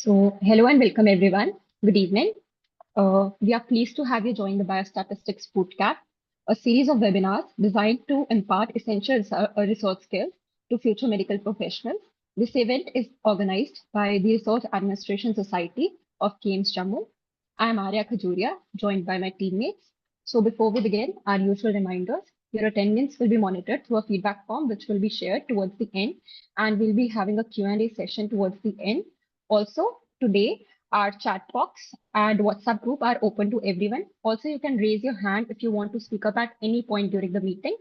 So, hello and welcome everyone. Good evening. We are pleased to have you join the Biostatistics Bootcamp, a series of webinars designed to impart essential research skills to future medical professionals. This event is organized by the Research Administration Society of KIMS Jammu. I am Arya Khajuria, joined by my teammates. So, before we begin, our usual reminders. Your attendance will be monitored through a feedback form, which will be shared towards the end, and we'll be having a Q&A session towards the end. Also, today, our chat box and WhatsApp group are open to everyone. Also, you can raise your hand if you want to speak up at any point during the meeting.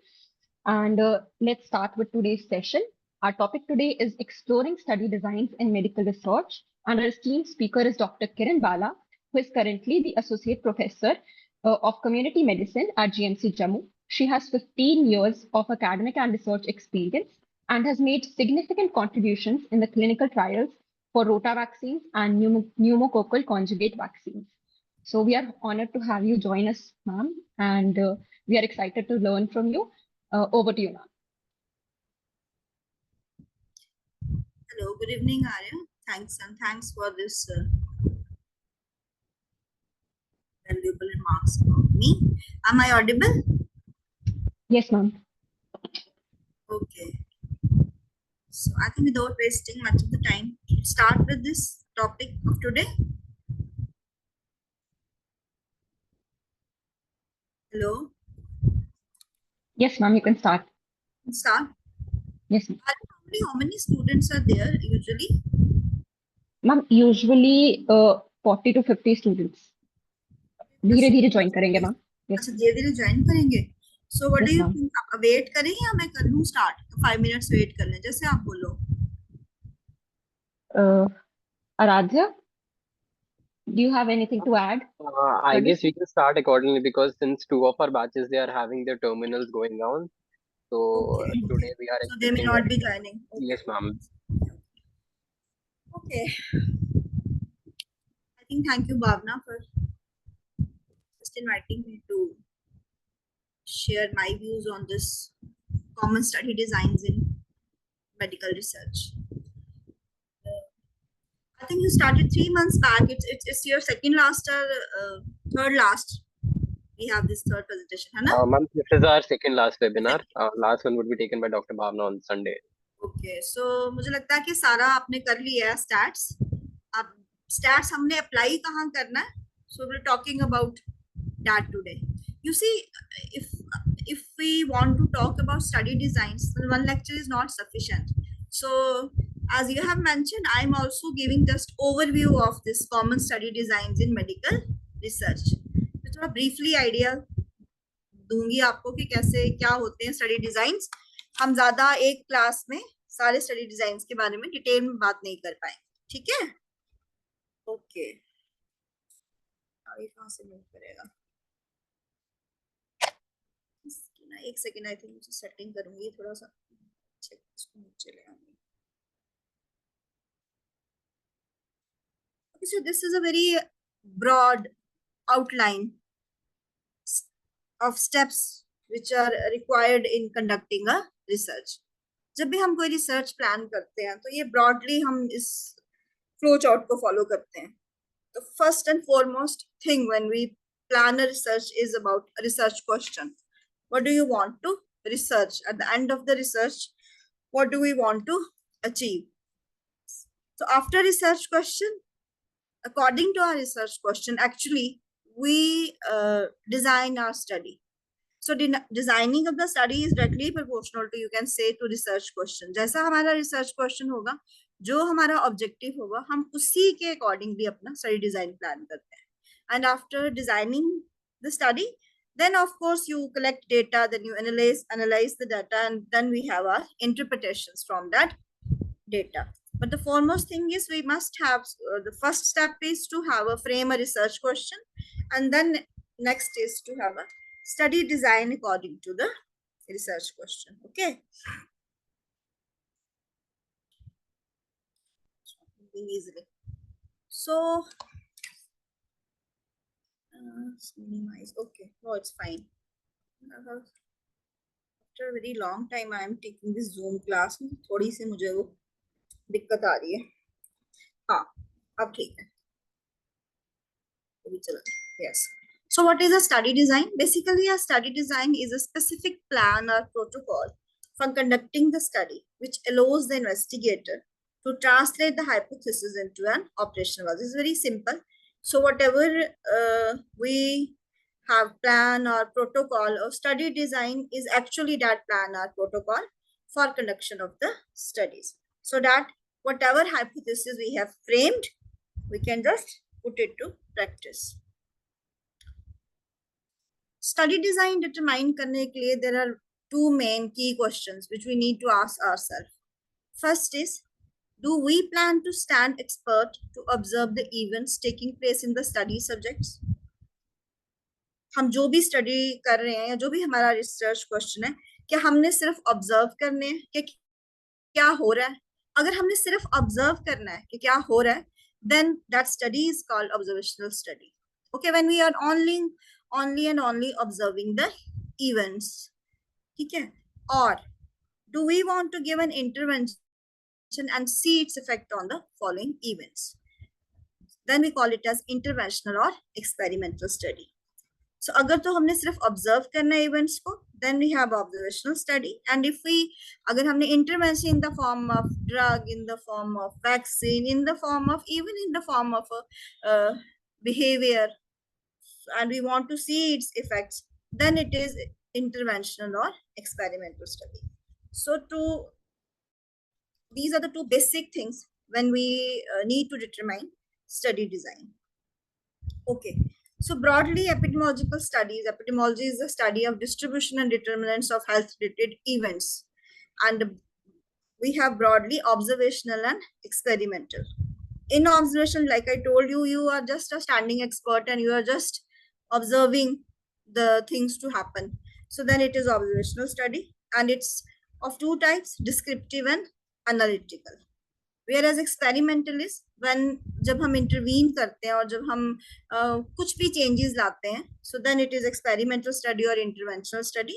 And let's start with today's session. Our topic today is exploring study designs in medical research. And our esteemed speaker is Dr. Kiran Bala, who is currently the Associate Professor of Community Medicine at GMC Jammu. She has 15 years of academic and research experience and has made significant contributions in the clinical trials for rota vaccines and pneumococcal conjugate vaccines. So we are honored to have you join us, ma'am, and we are excited to learn from you. Over to you, ma'am. Hello, good evening, Arya. Thanks for this valuable remarks about me. Am I audible? Yes, ma'am. Okay. So I think without wasting much of the time, let's start with this topic of today. Hello. Yes, ma'am. You can start. Start. Yes, ma'am. How many students are there usually? Ma'am, usually 40 to 50 students. धीरे धीरे join करेंगे ma'am. अच्छा धीरे धीरे join करेंगे. So what do Yes, you ma'am. think? Wait करें या मैं कर लूं स्टार्ट? 5 minutes वेट कर लें जैसे आप बोलो. Aradhya, do you have anything to add? I guess we can start accordingly because since two of our batches they are having their terminals going on, so Okay. today we are So they may expecting. not be joining. Okay. Yes, ma'am. Okay. I think thank you, Bhavna, for just inviting me to share my views on this common study designs in medical research. I think you started 3 months back. It's your second last or third last. We have this third presentation, है ना? Ma'am, this is our second last webinar. Last one would be taken by Dr. Bhavna on Sunday. Okay, so मुझे लगता है कि सारा आपने कर लिया है stats. अब stats हमने apply कहाँ करना है? So we're talking about that today. You see, if we want to talk about study designs, then one lecture is not sufficient. So as you have mentioned, I'm also giving just overview of this common study designs in medical research. तो थोड़ा briefly idea दूंगी आपको कि कैसे क्या होते हैं study designs. हम ज्यादा एक क्लास में सारे स्टडी डिजाइन्स के बारे में डिटेल में बात नहीं कर पाए. ठीक है? ओके. कहाँ से मूव करेगा? ना एक सेकंड. आई थिंक मुझे सेटिंग करूंगी थोड़ा सा. चेक इसको नीचे ले आऊंगी. So this is a very broad outline of steps which are required in conducting a research. जब भी हम कोई रिसर्च प्लान करते हैं तो ये ब्रॉडली हम इस फ्लो चार्ट को फॉलो करते हैं. The first and foremost thing when we plan a research is about a research question. What do you want to research? At the end of the research, what do we want to achieve? So after research question, according to our research question, actually we design our study. So designing of the study is directly proportional to, you can say, to research question. जैसा हमारा research question होगा, जो हमारा objective होगा, हम उसी के accordingly अपना study design plan करते हैं. And after designing the study, then of course you collect data, then you analyze the data, and then we have our interpretations from that data. But the foremost thing is we must have the first step is to have a frame a research question, and then next is to have a study design according to the research question. Okay. Easily. So minimize. Okay. No, it's fine. After a very long time, I am taking this Zoom class. थोड़ी सी मुझे वो दिक्कत आ रही है. हाँ. अब ठीक है, अभी चला। Yes. So what is a study design? Basically, a study design is a specific plan or protocol for conducting the study, which allows the investigator to translate the hypothesis into an operational one. This is very simple. So whatever we have plan or protocol or study design is actually that plan or protocol for conduction of the studies. So that whatever hypothesis we have framed, we can just put it to practice. Study design determine करने के लिए there are two main key questions which we need to ask ourselves. First is, do we plan to stand expert to observe the events taking place in the study subjects? हम जो भी study कर रहे हैं या जो भी हमारा रिसर्च क्वेश्चन है, क्या हमने सिर्फ ऑब्जर्व करने हैं कि क्या हो रहा है? अगर हमने सिर्फ ऑब्जर्व करना है कि क्या हो रहा है, then that study is called observational study. Okay, when we are only and only observing the events. ठीक है? Or do we want to give an intervention and see its effect on the following events? Then we call it as interventional or experimental study. So अगर तो हमने सिर्फ observe करना है events को, then we have observational study. And if we, अगर हमने intervention in the form of drug, in the form of vaccine, in the form of, even in the form of a behavior, and we want to see its effects, then it is interventional or experimental study. So these are the two basic things when we need to determine study design. Okay. So broadly, epidemiological studies, epidemiology is the study of distribution and determinants of health-related events. And we have broadly observational and experimental. In observation, like I told you, you are just a standing expert and you are just observing the things to happen. So then it is observational study, and it's of two types, descriptive and analytical. Whereas experimental is when जब हम intervene करते हैं और जब हम कुछ भी changes लाते हैं, so then it is experimental study or interventional study.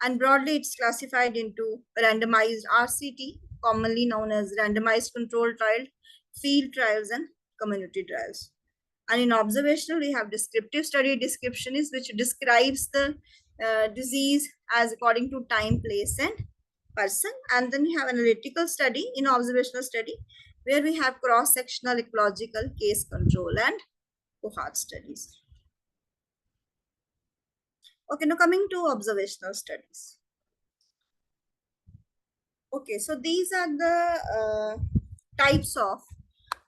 And broadly it's classified into randomized RCT, commonly known as randomized controlled trial, field trials and community trials. And in observational we have descriptive study. Description is which describes the disease as according to time, place and person. And then we have analytical study in observational study, where we have cross-sectional, ecological, case control and cohort studies. Okay, now coming to observational studies. Okay, so these are the types of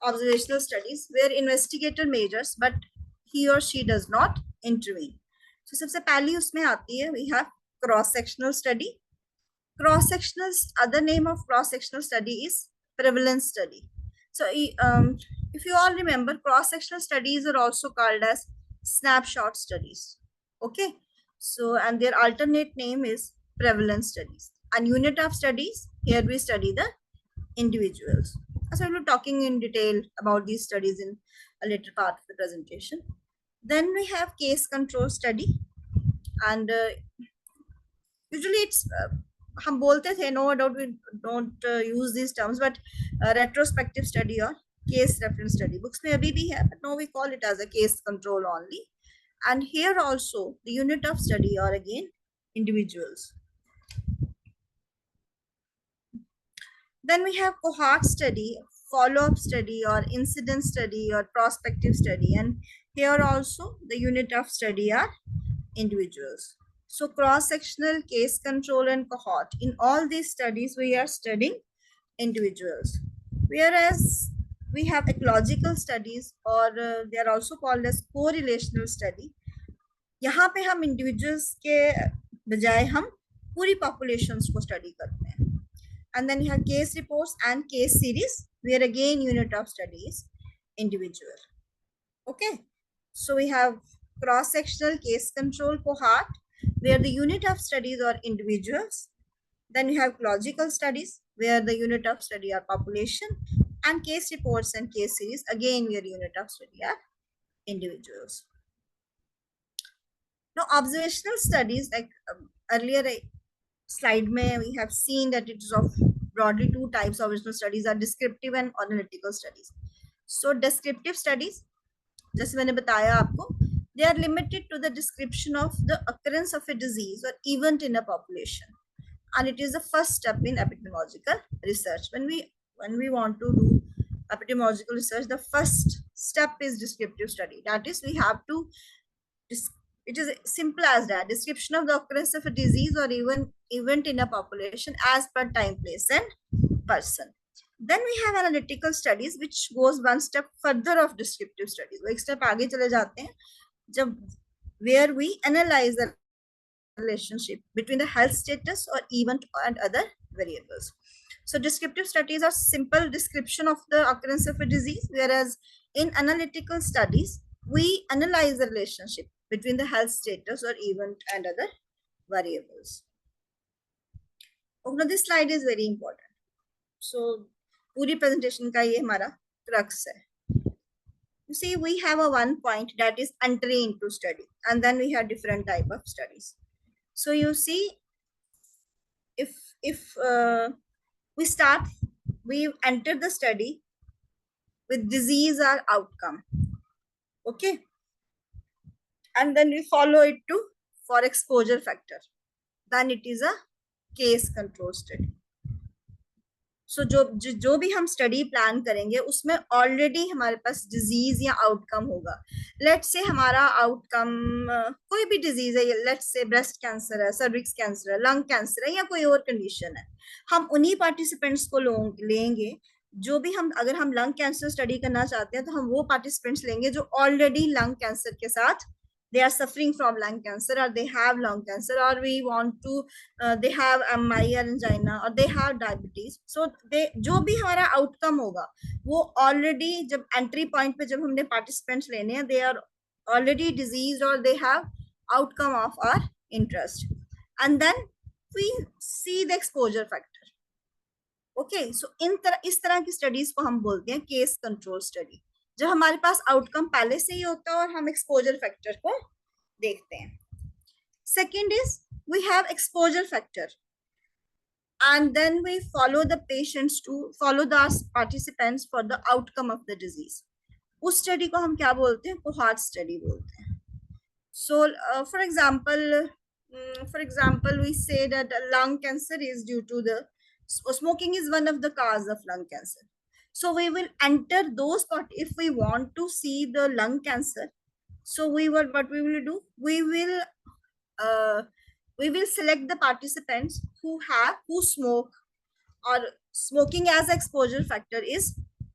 observational studies where investigator measures but he or she does not intervene. So सबसे पहली उसमें आती है, we have cross-sectional study. Cross-sectional, other name of cross-sectional study is prevalence study. So if you all remember, cross-sectional studies are also called as snapshot studies. Okay, so and their alternate name is prevalence studies. And unit of studies, here we study the individuals. So we'll be talking in detail about these studies in a later part of the presentation. Then we have case control study, and usually it's हम बोलते थे, no doubt we don't use these terms, but retrospective study or case reference study books में अभी भी है, but now we call it as a case control only. And here also the unit of study are again individuals. Then we have cohort study, follow-up study or incident study or prospective study, and here also the unit of study are individuals. So cross-sectional, case control and cohort, in all these studies we are studying individuals. Whereas we have ecological studies, or they are also called as correlational study. यहाँ पे हम individuals के बजाय हम पूरी populations को study करते हैं. And then you have case reports and case series, where again unit of study is individual. Okay, so we have cross-sectional, case control, cohort, where the unit of studies are individuals. Then you have ecological studies, where the unit of study are population, and case reports and case series, again where unit of study are individuals. Now observational studies, like earlier slide mein we have seen that it is of broadly two types of observational studies are descriptive and analytical studies. So descriptive studies, जैसे मैंने बताया आपको, they are limited to the description of the occurrence of a disease or event in a population, and it is the first step in epidemiological research. When we want to do epidemiological research, the first step is descriptive study. That is, we have to, it is simple as that, description of the occurrence of a disease or even event in a population as per time, place and person. Then we have analytical studies, which goes one step further of descriptive studies. वो एक step आगे चले जाते हैं, जब where we analyze the relationship between the health status or event and other variables. So descriptive studies are simple description of the occurrence of a disease, whereas in analytical studies, we analyze the relationship between the health status or event and other variables. Oh, now this slide is very important. So पूरी presentation का ये हमारा crux है. You see, we have a one point that is entry into study, and then we have different type of studies. So you see, if we enter the study with disease or outcome, okay, and then we follow it to for exposure factor, then it is a case control study. So जो भी हम study plan करेंगे उसमें already हमारे पास disease या outcome होगा. Let's say हमारा outcome कोई भी डिजीज है, लेट्स से ब्रेस्ट कैंसर है, सर्विक्स कैंसर है, लंग कैंसर है या कोई और कंडीशन है, हम उन्हीं पार्टिसिपेंट्स को लेंगे जो भी हम, अगर हम लंग कैंसर स्टडी करना चाहते हैं तो हम वो पार्टिसिपेंट्स लेंगे जो ऑलरेडी लंग कैंसर के साथ they are suffering from lung cancer, or they have lung cancer, or we want to they have MI or angina, or they have diabetes. So they जो भी हमारा आउटकम होगा वो already जब entry point पे जब हमने पार्टिसिपेंट्स लेने हैं, they are already diseased or they have outcome of our interest, and then we see the exposure factor. Okay, so इस तरह की स्टडीज को हम बोलते हैं केस कंट्रोल स्टडी, जब हमारे पास आउटकम पहले से ही होता है और हम एक्सपोजर फैक्टर को देखते हैं. Second is we have exposure factor, and then we follow the patients to follow the participants for the outcome of the disease. उस स्टडी को हम क्या बोलते हैं? कोहॉर्ट स्टडी बोलते हैं. So for example we say that lung cancer is due to the smoking is one of the cause of lung cancer. So we will enter those part if we want to see the lung cancer. So what we will do, we will select the participants who smoke, or smoking as exposure factor is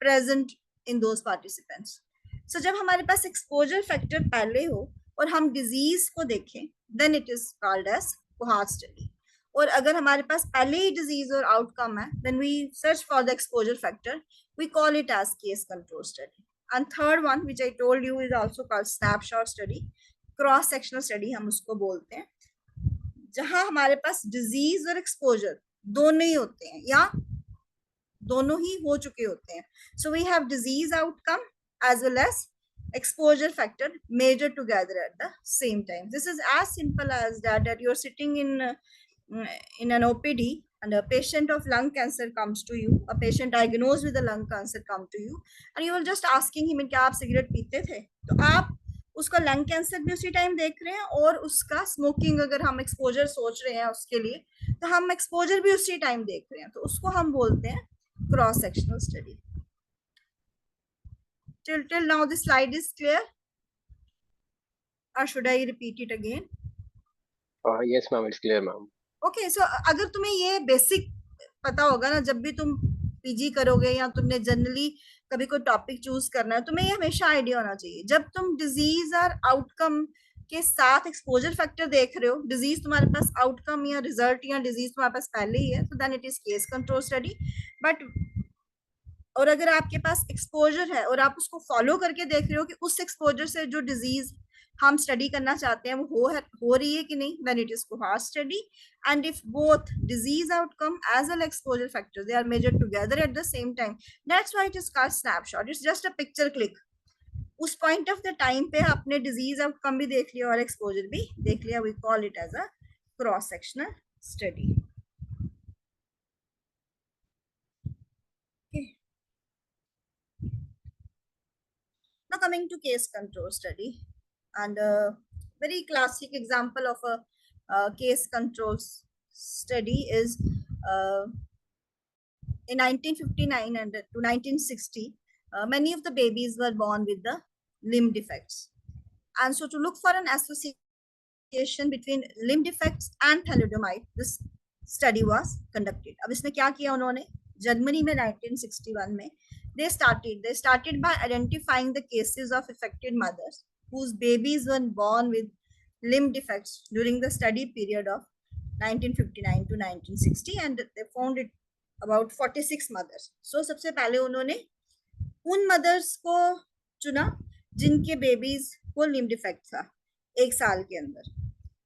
present in those participants. So जब हमारे पास exposure factor पहले हो और हम disease को देखें, then it is called as cohort study. और अगर हमारे पास पहले ही डिजीज और आउटकम है, then we search for the exposure factor, we call it as case control study. And third one, which I told you, is also called snapshot study, cross sectional study हम उसको बोलते हैं, जहां हमारे पास disease और exposure दोनों ही होते हैं या दोनों ही हो चुके होते हैं. So we have disease outcome as well as exposure factor measured together at the same time. This is as simple as that you're sitting in an OPD and a patient of lung cancer comes to you, a patient diagnosed with a lung cancer come to you, and you will just asking him क्या आप cigarette पीते थे, तो आप उसका lung cancer भी उसी time देख रहे हैं और उसका स्मोकिंग अगर हम एक्सपोजर सोच रहे हैं उसके लिए, तो हम एक्सपोजर भी उसी टाइम देख रहे हैं, तो उसको हम बोलते हैं cross sectional study. till now the slide is clear, or should I repeat it again? Yes ma'am, it's clear ma'am. Okay, so अगर तुम्हें ये बेसिक पता होगा ना, जब भी तुम पीजी करोगे या तुमने जनरली कभी कोई टॉपिक चूज करना है, तुम्हें ये हमेशा आइडिया होना चाहिए. जब तुम डिजीज और आउटकम के साथ एक्सपोजर फैक्टर देख रहे हो, डिजीज तुम्हारे पास आउटकम या रिजल्ट या डिजीज तुम्हारे पास पहले ही है, तो then it is case control study. But और अगर आपके पास एक्सपोजर है और आप उसको फॉलो करके देख रहे हो कि उस एक्सपोजर से जो डिजीज हम स्टडी करना चाहते हैं वो हो रही है कि नहीं, then it is cohort study. And if both disease outcome as well exposure factor, they are measured together at the same time, that's why it is called snapshot. It's just a picture click. उस point of the time पे आपने disease outcome भी देख लिया और exposure भी देख लिया. we call it as a cross sectional study. coming to case control study, and a very classic example of a case control study is in 1959 and to 1960, many of the babies were born with the limb defects. And so to look for an association between limb defects and thalidomide, this study was conducted. अब इसने क्या किया उन्होंने Germany में 1961 में they started by identifying the cases of affected mothers whose babies were born with limb defects during the study period of 1959 to 1960, and they found it about 46 mothers. So सबसे पहले उन्होंने उन mothers को चुना जिनके babies को limb defect था 1 साल के अंदर,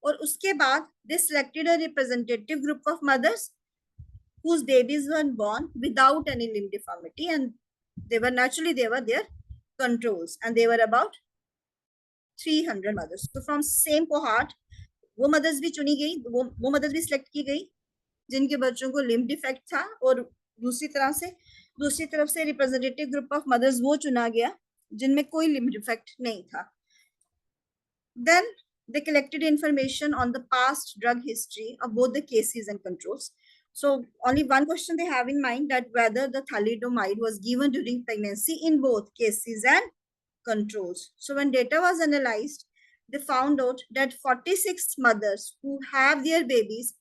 और उसके बाद they selected a representative group of mothers whose babies were born without any limb deformity, and they were their controls, and they were about 300 mothers. So from same cohort वो mothers भी चुनी गई, वो mothers भी select की गई जिनके बच्चों को limb defect था, और दूसरी तरफ से representative group of mothers वो चुना गया जिनमें कोई limb defect नहीं था. Then they collected information on the past drug history of both the cases and controls. So only one question they have in mind, that whether the thalidomide was given during pregnancy in both cases and controls. So when data was analyzed, they found out that 46 mothers who have their babies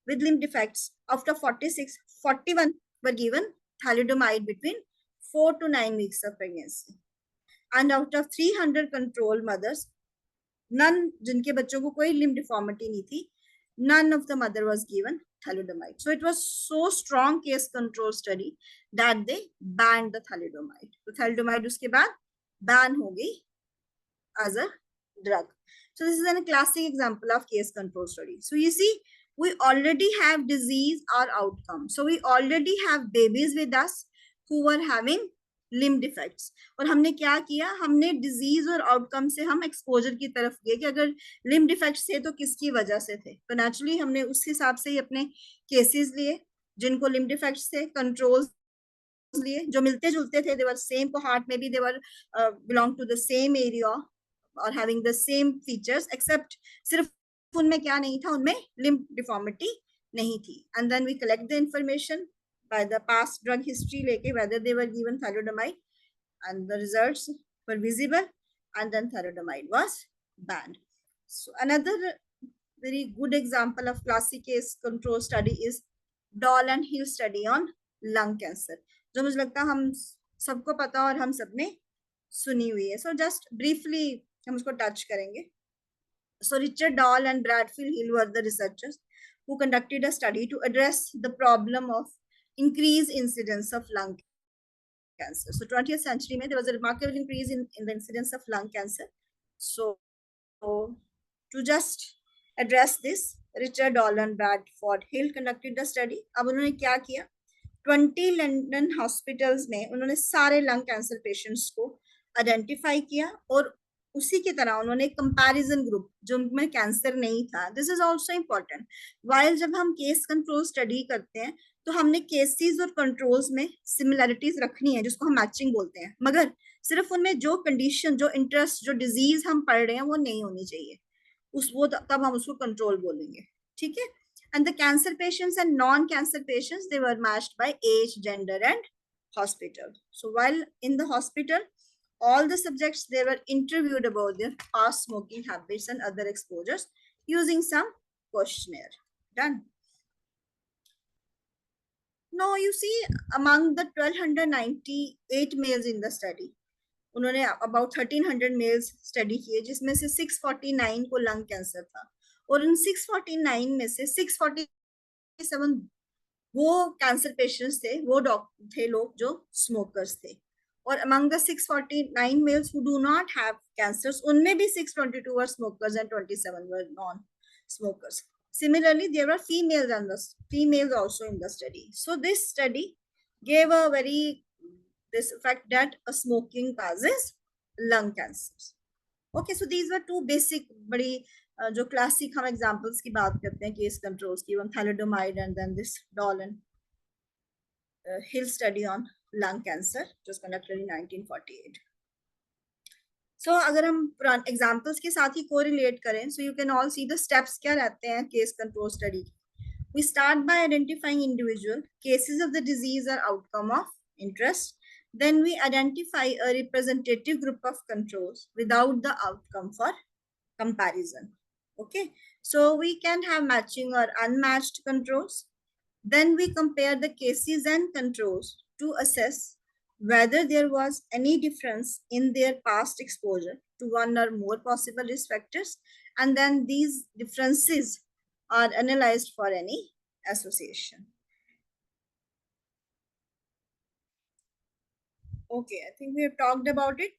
with limb defects, after 46, 41 were given thalidomide between 4 to 9 weeks of pregnancy. And out of 300 control mothers, none, जिनके बच्चों को कोई limb deformity नहीं थी, none of the mother was given thalidomide. So it was so strong case control study that they banned the thalidomide. तो thalidomide उसके बाद ban हो गई as a drug. So this is a classic example of case control study. So you see, we already have disease or outcome. So we already have babies with us who were having limb defects. और हमने क्या किया, हमने disease और outcome से हम exposure की तरफ गए कि अगर limb defects थे तो किसकी वजह से थे. तो naturally हमने उस हिसाब से ही अपने cases लिए जिनको limb defects थे, controls लिए जो मिलते जुलते थे, they were same cohort, maybe they were belong to the same area or having the same features, except सिर्फ उनमें क्या नहीं था, उनमें limb deformity नहीं थी. And then we collect the information by the past drug history leke whether they were given thalidomide, and the results were visible, and then thalidomide was banned. So another very good example of classic case control study is Doll and Hill study on lung cancer, जो मुझे लगता है हम सबको पता और हम सबने सुनी हुई है. So just briefly हम उसको touch करेंगे. So Richard Doll and Bradfield Hill were the researchers who conducted a study to address the problem of increased incidence of lung cancer. So 20th century mein, there was a remarkable increase in the incidence of lung cancer. So to just address this, Richard Doll and Bradford Hill conducted the study. अब उन्होंने क्या किया, 20 London hospitals में उन्होंने सारे lung cancer patients को identify किया, और उसी की तरह उन्होंने कंपैरिजन ग्रुप जो उनमें कैंसर नहीं था. This is also important. While जब हम केस कंट्रोल स्टडी करते हैं तो हमने केसेस और कंट्रोल्स में सिमिलैरिटीज रखनी है, जिसको हम मैचिंग बोलते हैं, मगर सिर्फ उनमें जो कंडीशन, जो इंटरेस्ट, जो डिजीज हम पढ़ रहे हैं वो नहीं होनी चाहिए, वो तब हम उसको कंट्रोल बोलेंगे. ठीक है. And the cancer patients and non-cancer patients, they were matched by age, gender, and hospital. So while in the hospital, all the subjects, they were interviewed about their past smoking habits and other exposures using some questionnaire. Done. Now you see, among the 1298 males in the study, उन्होंने about 1300 males study किए, जिसमें से 649 को lung cancer था, और उन 649 में से 647 वो कैंसर पेशेंट्स थे, वो थे लोग जो स्मोकर्स थे. और among the 649 males who do not have cancers, उनमें भी 622 were smokers and 27 were non-smokers. Similarly, there were females also in the study. So this study gave a this fact that a smoking causes lung cancers. Okay, so these were two basic बड़ी जो classic हम examples की बात करते हैं case controls की, thalidomide and then this Doll and Hill study on lung cancer, which was conducted in 1948. So अगर हम एग्जाम्पल्स के साथ ही कोरिलेट करें, so you can all see the steps क्या रहते हैं case control study. We start by identifying individual cases of the disease or outcome of interest. Then we identify a representative group of controls without the outcome for comparison. Okay, so we can have matching or unmatched controls. Then we compare the cases and controls to assess whether there was any difference in their past exposure to one or more possible risk factors, and then these differences are analyzed for any association. Okay, I think we have talked about it.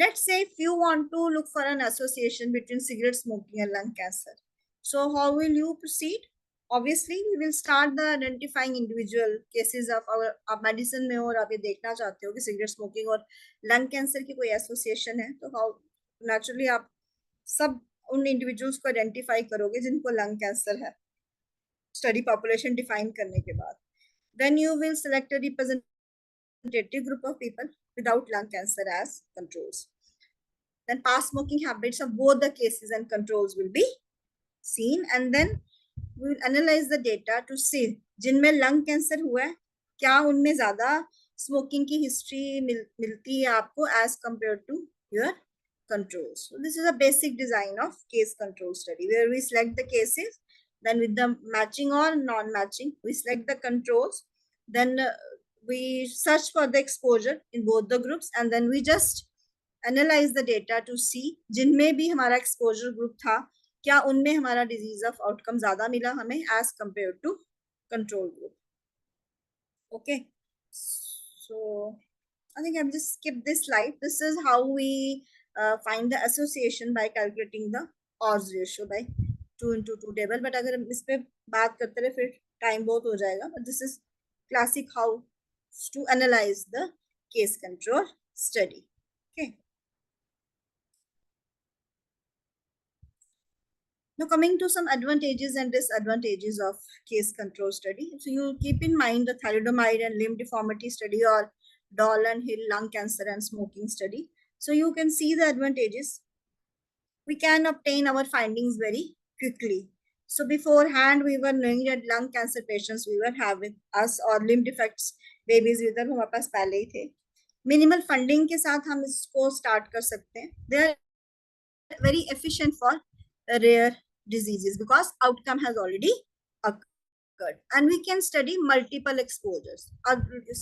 Let's say if you want to look for an association between cigarette smoking and lung cancer. So how will you proceed? Obviously, we will start the identifying individual cases of our आप medicine में हो और आप ये देखना चाहते हो कि सिगरेट स्मोकिंग और लंग कैंसर की कोई एसोसिएशन है, तो हाउ नेचुरली आप सब उन इंडिविजुअल्स को आइडेंटिफाई करोगे जिनको लंग कैंसर है स्टडी पॉपुलेशन डिफाइन करने के बाद. Then you will select a representative group of people without lung cancer as controls. Then past smoking habits of both the cases and controls will be seen, and then we will analyze the data to see जिनमें lung cancer हुआ है क्या उनमें ज्यादा smoking की history मिलती है आपको as compared to your controls. So this is a basic design of case control study where we select the cases, then with the matching or non-matching we select the controls, then we search for the exposure in both the groups, and then we just analyze the data to see जिनमें भी हमारा exposure group था क्या उनमें हमारा disease of outcome ज्यादा मिला हमें as compared to control group. Okay, so I think I've just skipped this slide. This is how we find the association by calculating the odds ratio by 2:2 table. But अगर हम इस पे बात करते रहे फिर time बहुत हो जाएगा. But this is classic how to analyze the case control study. Okay. Now coming to some advantages and disadvantages of case control study. So you keep in mind the thalidomide and limb deformity study or Doll and Hill lung cancer and smoking study. So you can see the advantages. We can obtain our findings very quickly. So beforehand we were knowing that lung cancer patients we were having us or limb defects babies इधर हमारे पास पहले ही थे. Minimal funding के साथ हम इसको start कर सकते हैं. They are very efficient for rare diseases because outcome has already occurred, and we can study multiple exposures.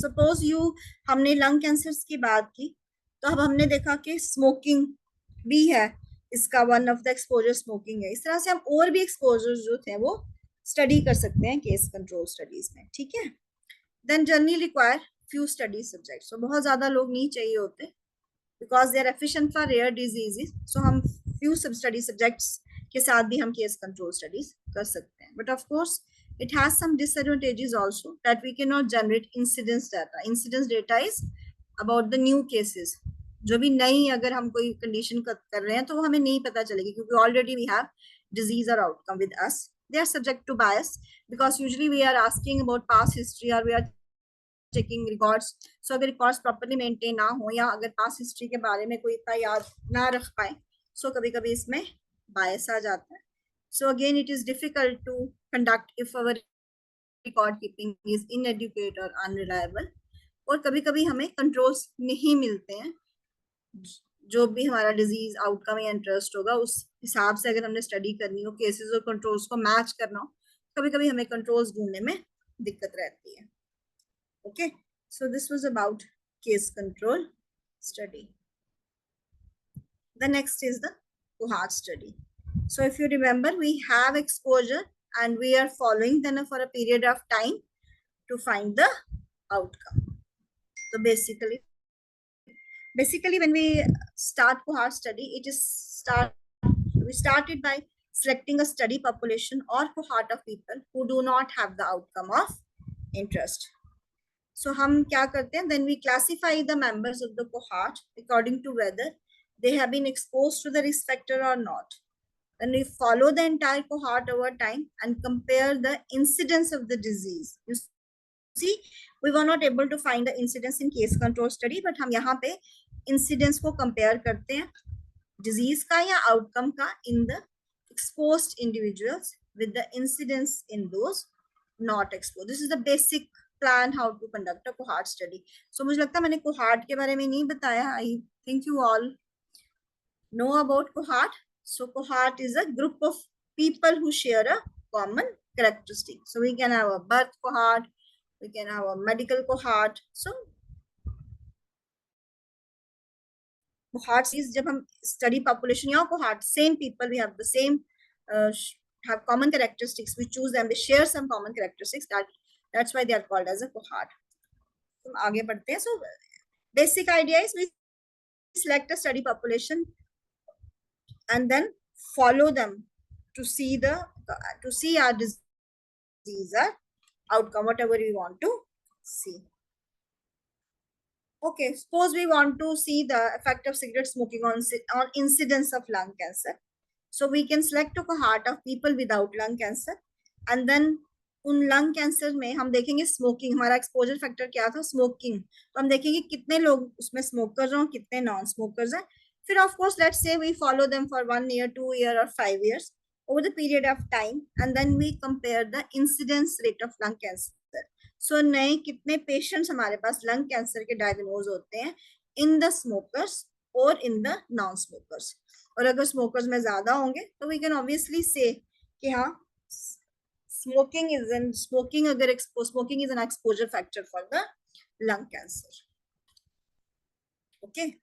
Suppose you हमने lung cancers की बात की तो अब हमने देखा कि smoking भी है, इसका one of the exposure smoking है. इस तरह से हम और भी exposures जो थे वो study कर सकते हैं case control studies में. ठीक है. Then generally require few study subjects. So बहुत ज़्यादा लोग नहीं चाहिए होते because they are efficient for rare diseases. So हम few study subjects के साथ भी हम case control studies कर सकते हैं. But of course it has some disadvantages also that we cannot generate incidence data. Incidence data is about the new cases. जो भी नई अगर हम कोई condition कर रहे हैं तो वो हमें नहीं पता चलेगी क्योंकि already we have disease or outcome with us. They are subject to bias because usually we are asking about past history or we are checking records. So अगर records properly maintain ना हो या अगर past history के बारे में कोई इतना याद ना रख पाए, so कभी-कभी इसमें bias आ जाता है. So again it is difficult to conduct if our record keeping is inadequate or unreliable. और कभी-कभी हमें controls नहीं मिलते हैं. जो भी हमारा disease outcome या interest होगा उस हिसाब से अगर हमने study करनी हो, cases और controls को match करना हो, कभी-कभी हमें controls ढूंढने में दिक्कत रहती है. Okay, so this was about case control study. The next is the cohort study. So if you remember, we have exposure and we are following them for a period of time to find the outcome. So basically when we start cohort study, we started by selecting a study population or cohort of people who do not have the outcome of interest. So हम क्या करते हैं? Then we classify the members of the cohort according to whether they have been exposed to the risk factor or not. Then we follow the entire cohort over time and compare the incidence of the disease. You see, we were not able to find the incidence in case control study, but हम यहाँ पे incidence को compare करते हैं disease का या outcome का in the exposed individuals with the incidence in those not exposed. This is the basic plan how to conduct a cohort study. So मुझे लगता है मैंने cohort के बारे में नहीं बताया. I think you all know about cohort. So cohort is a group of people who share a common characteristic. So we can have a birth cohort, we can have a medical cohort. So cohorts is जब हम study population या cohort, same people, we have the same have common characteristics, we choose them, they share some common characteristics, that's why they are called as a cohort. तो आगे बढ़ते हैं. So basic idea is we select a study population and then follow them to see our disease or outcome, whatever we want to see. Okay, suppose we want to see the effect of cigarette smoking on incidence of lung cancer. So we can select a cohort of people without lung cancer, and then उन lung cancer में हम देखेंगे smoking, हमारा exposure factor क्या था, smoking. तो हम देखेंगे कितने लोग उसमें स्मोकर्स हैं, कितने नॉन स्मोकर्स हैं. फिर of course let's say we follow them for 1 year, 2 year और 5 years over the period of time, and then we compare the incidence rate of lung cancer. So नए कितने पेशेंट्स हमारे पास lung cancer के diagnose होते हैं in the smokers और in the non smokers. और अगर स्मोकर्स में ज्यादा होंगे तो वी कैन ऑब्वियसली से कि हाँ smoking is an exposure factor for the lung cancer. Okay.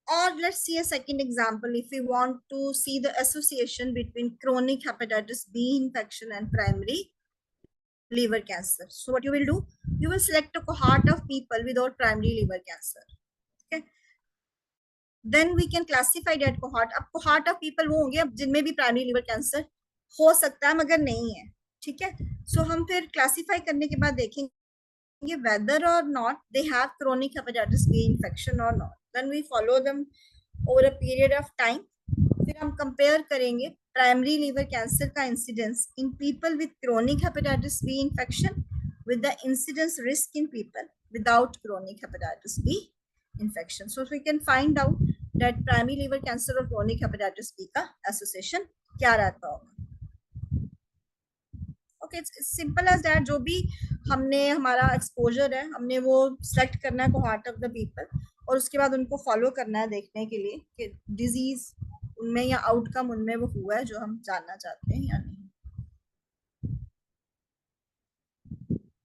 Or let's see a second example. If we want to see the association between chronic hepatitis B infection and primary liver cancer. So what you will do, you will select a cohort of people without primary liver cancer. Okay. Then we can classify that cohort. अब cohort of people वो होंगे अब जिनमें भी primary liver cancer हो सकता है मगर नहीं है. ठीक है. So हम फिर classify करने के बाद देखेंगे whether or not they have chronic hepatitis B infection or not. Then we follow them over a period of time. फिर हम compare करेंगे primary liver cancer का incidence in people with chronic hepatitis B infection with the incidence risk in people without chronic hepatitis B infection. So if we can find out that primary liver cancer और chronic hepatitis B का association क्या रहता होगा. Okay, it's simple as that. जो भी हमने हमारा exposure है हमने वो select करना है cohort of the people और उसके बाद उनको follow करना है देखने के लिए कि disease उनमें या outcome उनमें वो हुआ है जो हम जानना चाहते हैं या नहीं.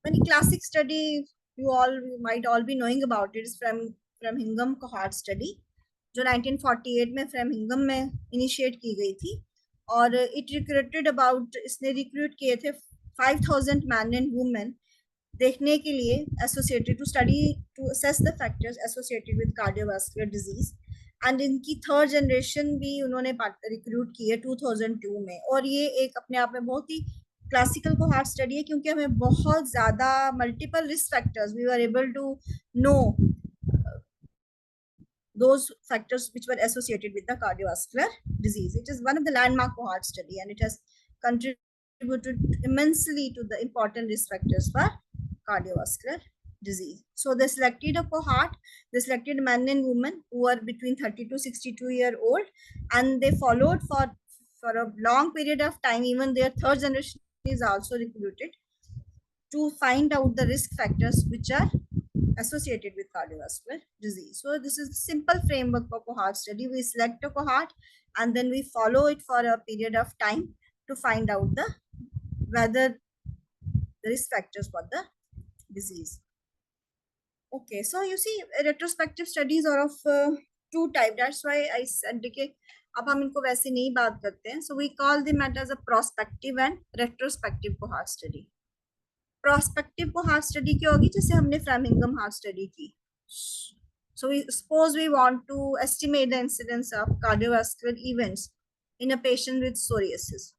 When classic study you might all be knowing about it is Framingham cohort study जो 1948 में Framingham में initiate की गई थी और it recruited about इसने recruit किए थे 5,000 men and women देखने के लिए associated to study to assess the factors associated with cardiovascular disease. and इनकी थर्ड जनरेशन भी उन्होंने रिक्रूट की है 2002 में और ये एक अपने आप में बहुत ही क्लासिकल कोहॉर्ट स्टडी है क्योंकि हमें बहुत ज्यादा multiple risk factors we are able to know those factors which were associated with the cardiovascular disease. It is one of the landmark cohort study and it has contributed immensely to the important risk factors for cardiovascular disease. So they selected a cohort, they selected men and women who are between 30 to 62 year old and they followed for a long period of time. Even their third generation is also recruited to find out the risk factors which are associated with cardiovascular disease. So this is the simple framework for cohort study. We select a cohort and then we follow it for a period of time to find out whether the risk factors for the disease. Okay, so you see retrospective studies are of two types. That's why I said कि अब हम इनको वैसे नहीं बात करते हैं. So we call them as a prospective and retrospective cohort study. Prospective cohort study क्या होगी जैसे हमने Framingham heart study की. So we suppose we want to estimate the incidence of cardiovascular events in a patient with psoriasis.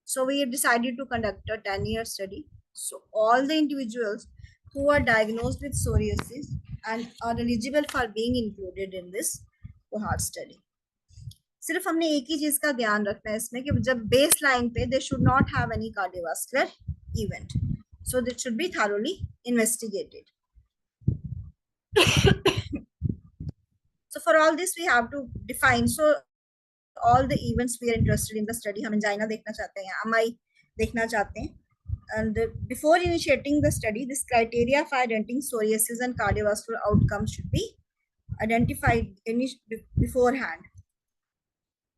So we decided to conduct a 10-year study. So all the individuals who are diagnosed with psoriasis and are eligible for being included in this cohort study. सिर्फ हमने एक ही चीज का ध्यान रखना है इसमें कि जब बेस लाइन पे they should not have any cardiovascular event. So that should be thoroughly investigated. So So for all this we have to define, so all the events we are interested in the study, हम angina देखना चाहते हैं, MI देखना चाहते हैं, and before initiating the study, this criteria for identifying psoriasis and cardiovascular outcomes should be identified beforehand.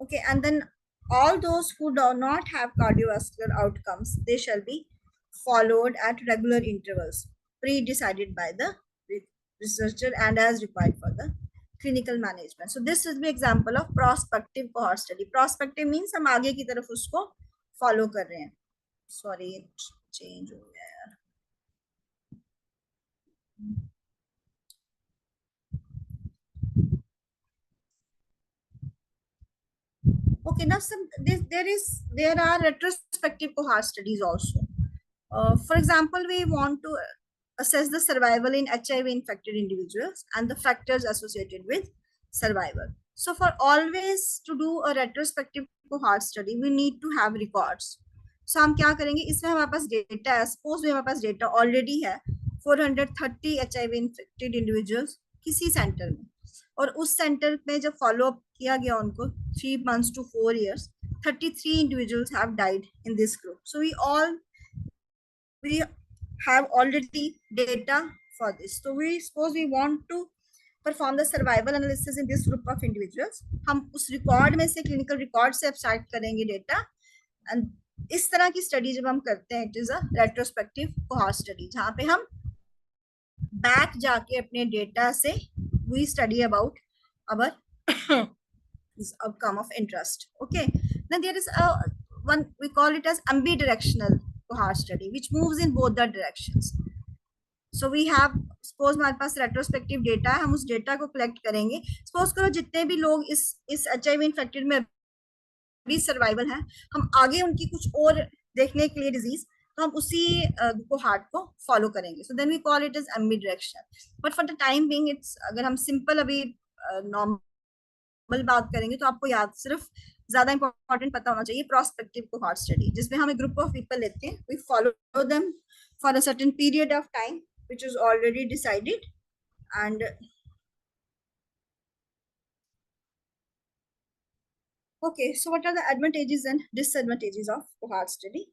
Okay, and then all those who do not have cardiovascular outcomes, they shall be followed at regular intervals, pre-decided by the researcher and as required for the clinical management. So this is the example of prospective cohort study. Prospective means हम आगे की तरफ उसको follow कर रहे हैं. Sorry, change हो गया यार. Okay, now there are retrospective cohort studies also. For example, we want to assess the survival in HIV infected individuals and the factors associated with survival. So for always to do a retrospective cohort study, we need to have records. So हम क्या करेंगे, इसमें हमारे पास data है, suppose हमारे पास data already है 430 HIV infected individuals किसी centre में, और उस सेंटर में जब फॉलो अप किया गया उनको 3 months to 4 years, 33 individuals have died in this group. So we have already data for this. So we suppose we want to perform the survival analysis in this group of individuals. हम उस record में से clinical record से extract करेंगे data, and इस तरह की study जब हम करते हैं, it is a retrospective cohort study, जहां पे हम बैक जाके अपने डेटा से we study about our this outcome of interest. Okay, then there is a one, we call it as ambidirectional cohort study, which moves in both the directions. So we have, suppose हमारे पास retrospective data है, हम उस data को collect करेंगे. Suppose करो जितने भी लोग इस HIV infected में भी survival है, हम आगे उनकी कुछ और देखने के लिए disease, तो हम उसी कोहॉर्ट को फॉलो करेंगे. So then we call it as ambidirectional. But for the time being it's, अगर हम सिंपल अभी नॉर्मल बात करेंगे तो आपको याद सिर्फ ज्यादा इंपॉर्टेंट पता होना चाहिए प्रोस्पेक्टिव कोहॉर्ट स्टडी, जिसमें हम एक ग्रुप ऑफ पीपल लेते हैं, we follow them for a certain period of time which is already decided, and okay, so what are the advantages and disadvantages of cohort study?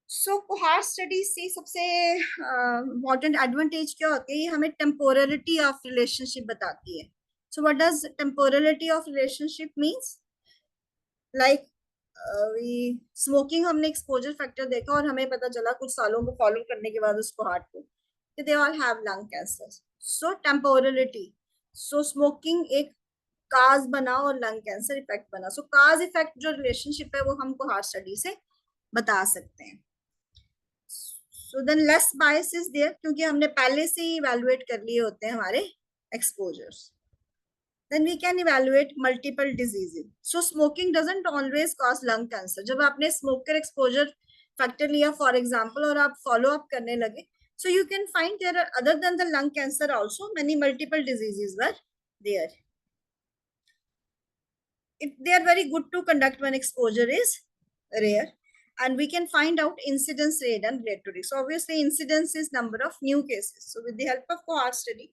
So cohort study से सबसे important advantage क्या होती है, ये हमें टेम्पोरलिटी of relationship बताती है. So what does temporality of relationship means? Like smoking, हमने एक्सपोजर फैक्टर देखा और हमें पता चला कुछ सालों को फॉलो करने के बाद उस कोहॉर्ट को कि they all have lung cancer. So temporality, so smoking एक काज बना और लंग कैंसर इफेक्ट बना. सो काज इफेक्ट जो रिलेशनशिप है वो हम कोहॉर्ट स्टडी से बता सकते हैं. So then less bias is there, क्योंकि हमने पहले से ही इवैल्यूएट कर लिए होते हैं हमारे exposures. Then we can evaluate multiple diseases. So smoking doesn't always cause lung cancer. जब आपने स्मोकर एक्सपोजर फैक्टर लिया फॉर एग्जांपल और आप फॉलो अप करने लगे, so you can find there are, other than the lung cancer also, many multiple diseases were there. They are very good to conduct when exposure is rare, and we can find out incidence rate and relative risk. So obviously incidence is number of new cases. So with the help of cohort study,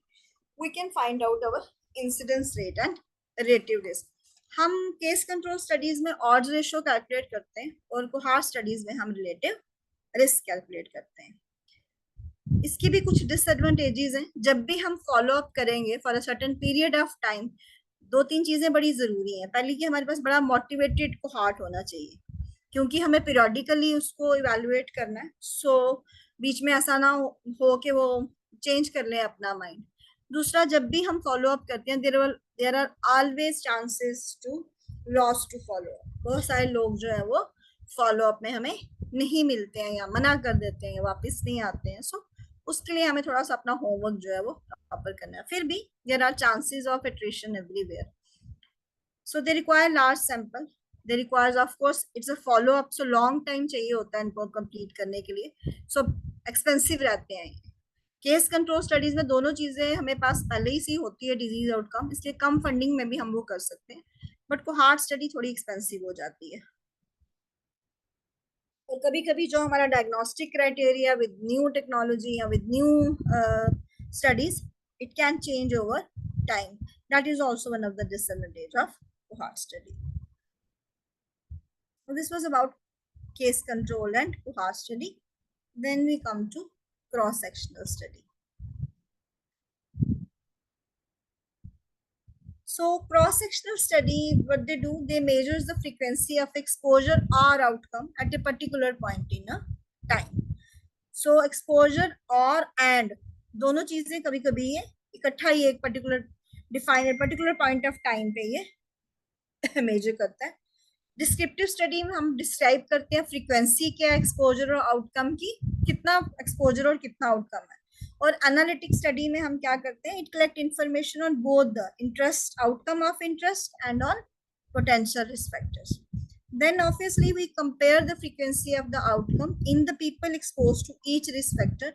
we can find out our incidence rate and relative risk. हम case control studies में odds ratio calculate करते हैं और cohort studies में हम relative risk calculate करते हैं. इसकी भी कुछ डिसएडवांटेजेस हैं. जब भी हम फॉलो अप करेंगे for a certain period of time, 2-3 चीजें बड़ी जरूरी हैं. पहली कि हमारे पास बड़ा मोटिवेटेड कोहॉर्ट होना चाहिए, क्योंकि हमें पीरियडिकली उसको इवैल्यूएट करना है. सो बीच में ऐसा ना हो कि वो चेंज कर ले अपना माइंड. दूसरा, जब भी हम फॉलो अप करते हैं, there are always chances to loss to follow up. बहुत सारे लोग जो है वो फॉलो अप में हमें नहीं मिलते हैं या मना कर देते हैं या वापस नहीं आते हैं. सो उसके लिए हमें थोड़ा सा अपना होमवर्क जो है वो प्रॉपर करना है. फिर भी there are chances of attrition everywhere. So they require large sample, they requires of course it's a follow up, so long time चाहिए होता है इनको कंप्लीट करने के लिए. सो एक्सपेंसिव रहते हैं. केस कंट्रोल स्टडीज में दोनों चीजें हमें पास पहले ही सी होती है, डिजीज आउटकम, इसलिए कम फंडिंग में भी हम वो कर सकते हैं. बट कोहॉर्ट स्टडी थोड़ी एक्सपेंसिव हो जाती है. और कभी कभी जो हमारा diagnostic criteria with new technology या with new studies, it can change over time. That is also one of the disadvantage of cohort study. So this was about case control and cohort study. Then we come to cross-sectional study. So cross-sectional study, what they do, they measures the frequency of exposure or outcome at a particular point in a time. So exposure और and दोनों चीजें कभी कभी ये इकट्ठा ही एक particular point of time पे ये मेजर करता है. डिस्क्रिप्टिव स्टडी में हम डिस्क्राइब करते हैं फ्रीक्वेंसी क्या है एक्सपोजर और आउटकम की, कितना एक्सपोजर और कितना आउटकम है. और एनालिटिक स्टडी में हम क्या करते हैं, it collect information on both the interest, outcome of interest and on potential risk factors. Then obviously we compare the frequency of the outcome in the people exposed to each risk factor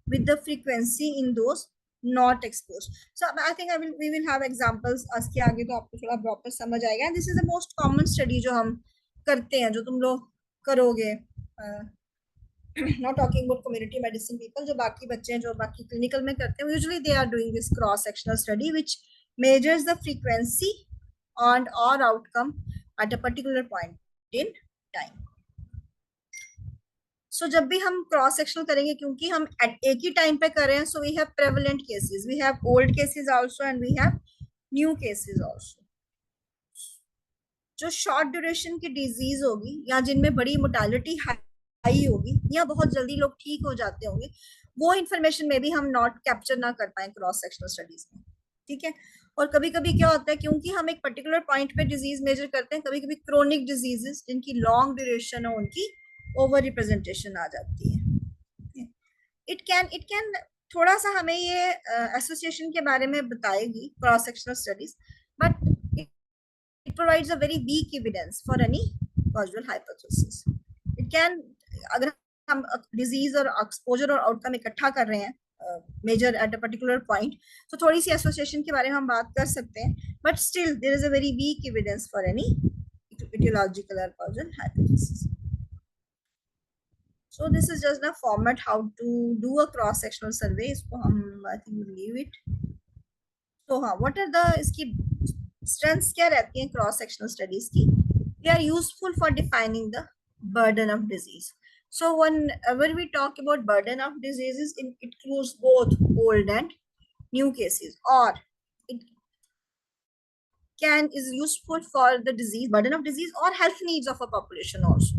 with the frequency in those not exposed. So I think we will have examples उसके आगे तो आपको थोड़ा proper समझ आएगा. This is the most common study जो हम करते हैं, जो तुम लोग करोगे. Not talking about community medicine people, जो बाकी बच्चे हैं जो बाकी clinical में करते हैं, usually they are doing this cross sectional study which measures the frequency and or outcome at a particular point in time. So जब भी हम क्रॉस सेक्शनल करेंगे, क्योंकि हम एक ही टाइम पे कर रहे हैं, so we have prevalent cases, we have old cases also and we have new cases also. जो शॉर्ट ड्यूरेशन की डिजीज होगी या जिनमें बड़ी मोर्टालिटी हाई होगी या बहुत जल्दी लोग ठीक हो जाते होंगे, वो इंफॉर्मेशन में भी हम नॉट कैप्चर ना कर पाए क्रॉस सेक्शनल स्टडीज में. ठीक है. और कभी कभी क्या होता है, क्योंकि हम एक पर्टिकुलर पॉइंट पे डिजीज मेजर करते हैं, कभी कभी क्रोनिक डिजीजेस जिनकी लॉन्ग ड्यूरेशन है उनकी ओवर रिप्रेजेंटेशन आ जाती है. इट कैन थोड़ा सा हमें ये एसोसिएशन के बारे में बताएगी cross sectional studies, but it provides a very weak evidence for any casual hypothesis. It can, अगर हम डिजीज और एक्सपोजर और आउटकम इकट्ठा कर रहे हैं measure at a particular point, तो थोड़ी सी एसोसिएशन के बारे में हम बात कर सकते हैं, but still there is a very weak evidence for any etiological or causal hypothesis. So this is just the format how to do a cross sectional survey. इसको हम I think we'll leave it. So हाँ, what are the इसकी strengths क्या रहती हैं cross sectional studies की? They are useful for defining the burden of disease. So whenever we talk about burden of diseases, it includes both old and new cases, or it is useful for the disease, burden of disease or health needs of a population also.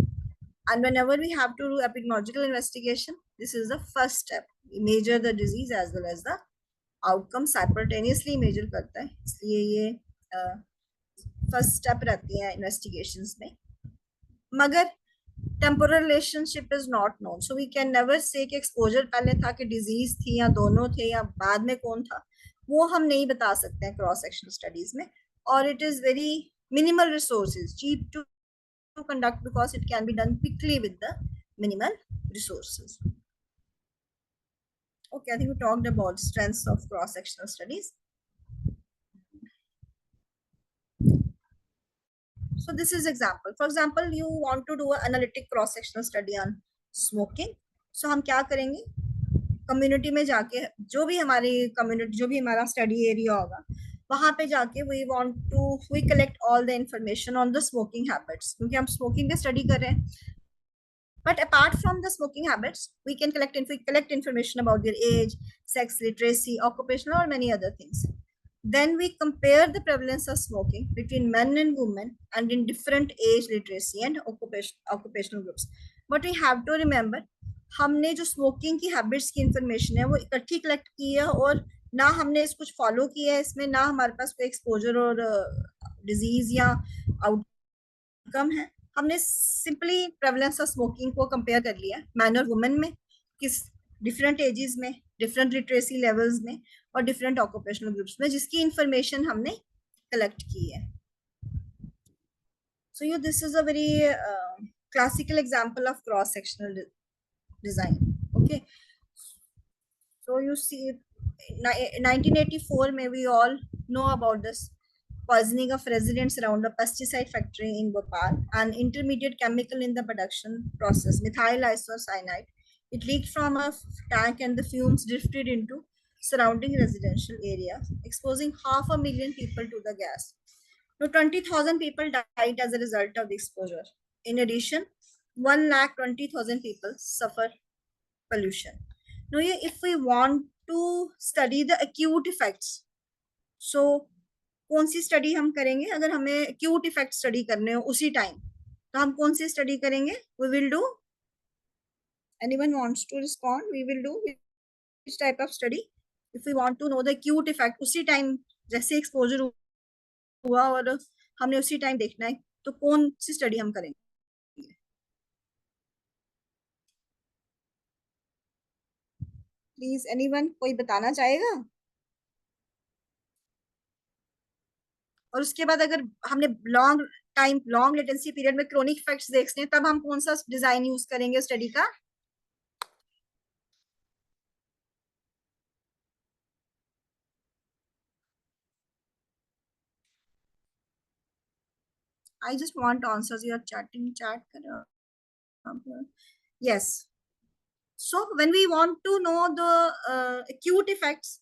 And whenever we have to do epidemiological investigation, this is the first step. We measure the disease as well as the outcome simultaneously measure करता है, इसलिए ये first step रहती है investigations में. मगर temporal relationship is not known, so we can never say कि exposure पहले था कि disease थी या दोनों थे या बाद में कौन था, वो हम नहीं बता सकते हैं cross sectional studies में. और it is very minimal resources, cheap to conduct because it can be done quickly with the minimal resources. Okay, I think we talked about strengths of cross sectional studies. So this is example. For example, you want to do an analytic cross-sectional study on smoking. So हम क्या करेंगे, community में जाके जो भी हमारी community, जो भी हमारा स्टडी एरिया होगा, वहां पे जाके we collect all the information on the smoking habits, क्योंकि हम स्मोकिंग पे स्टडी कर रहे हैं. But apart from the smoking habits, we can collect information about their age, sex, literacy, occupational, or many other things. Then we compare the prevalence of smoking between men and women and in different age, literacy and occupational groups. But we have to remember, हमने जो smoking की habits की information है वो इकट्ठी collect की है, और ना हमने कुछ फॉलो किया है इसमें, ना हमारे पास कोई एक्सपोजर और डिजीज या आउटकम है. हमने सिंपली प्रेवलेंस ऑफ स्मोकिंग को कंपेयर कर लिया मैन और वुमेन में, किस डिफरेंट एजेस में, डिफरेंट लिटरेसी लेवल्स में और डिफरेंट ऑक्यूपेशनल ग्रुप्स में, जिसकी इंफॉर्मेशन हमने कलेक्ट की है. So you this is a very classical example of cross sectional design. Okay, so you see 1984 में we all know about this poisoning of residents around a pesticide factory in Bhopal, an intermediate chemical in the production process, methyl isocyanide. It leaked from a tank and the fumes drifted into surrounding residential areas, exposing 500,000 people to the gas. Now, 20,000 people died as a result of the exposure. In addition, 1,20,000 people suffer pollution. Now, if we want to study the acute effects, so कौन सी study हम करेंगे? अगर हमें acute effect study करने हो उसी time, तो हम कौन सी स्टडी करेंगे? We will do. Anyone wants to respond? We will do which type of study? If we want to know the acute effect, उसी टाइम जैसे एक्सपोजर हुआ और हमने उसी टाइम देखना है, तो कौन सी स्टडी हम करेंगे? प्लीज एनीवन, कोई बताना चाहेगा? और उसके बाद अगर हमने लॉन्ग लेटेंसी पीरियड में क्रोनिक इफेक्ट्स देखने हैं, तब हम कौन सा डिजाइन यूज करेंगे स्टडी का? I just want answers. You are chat करो. Yes. So when we want to know the acute effects,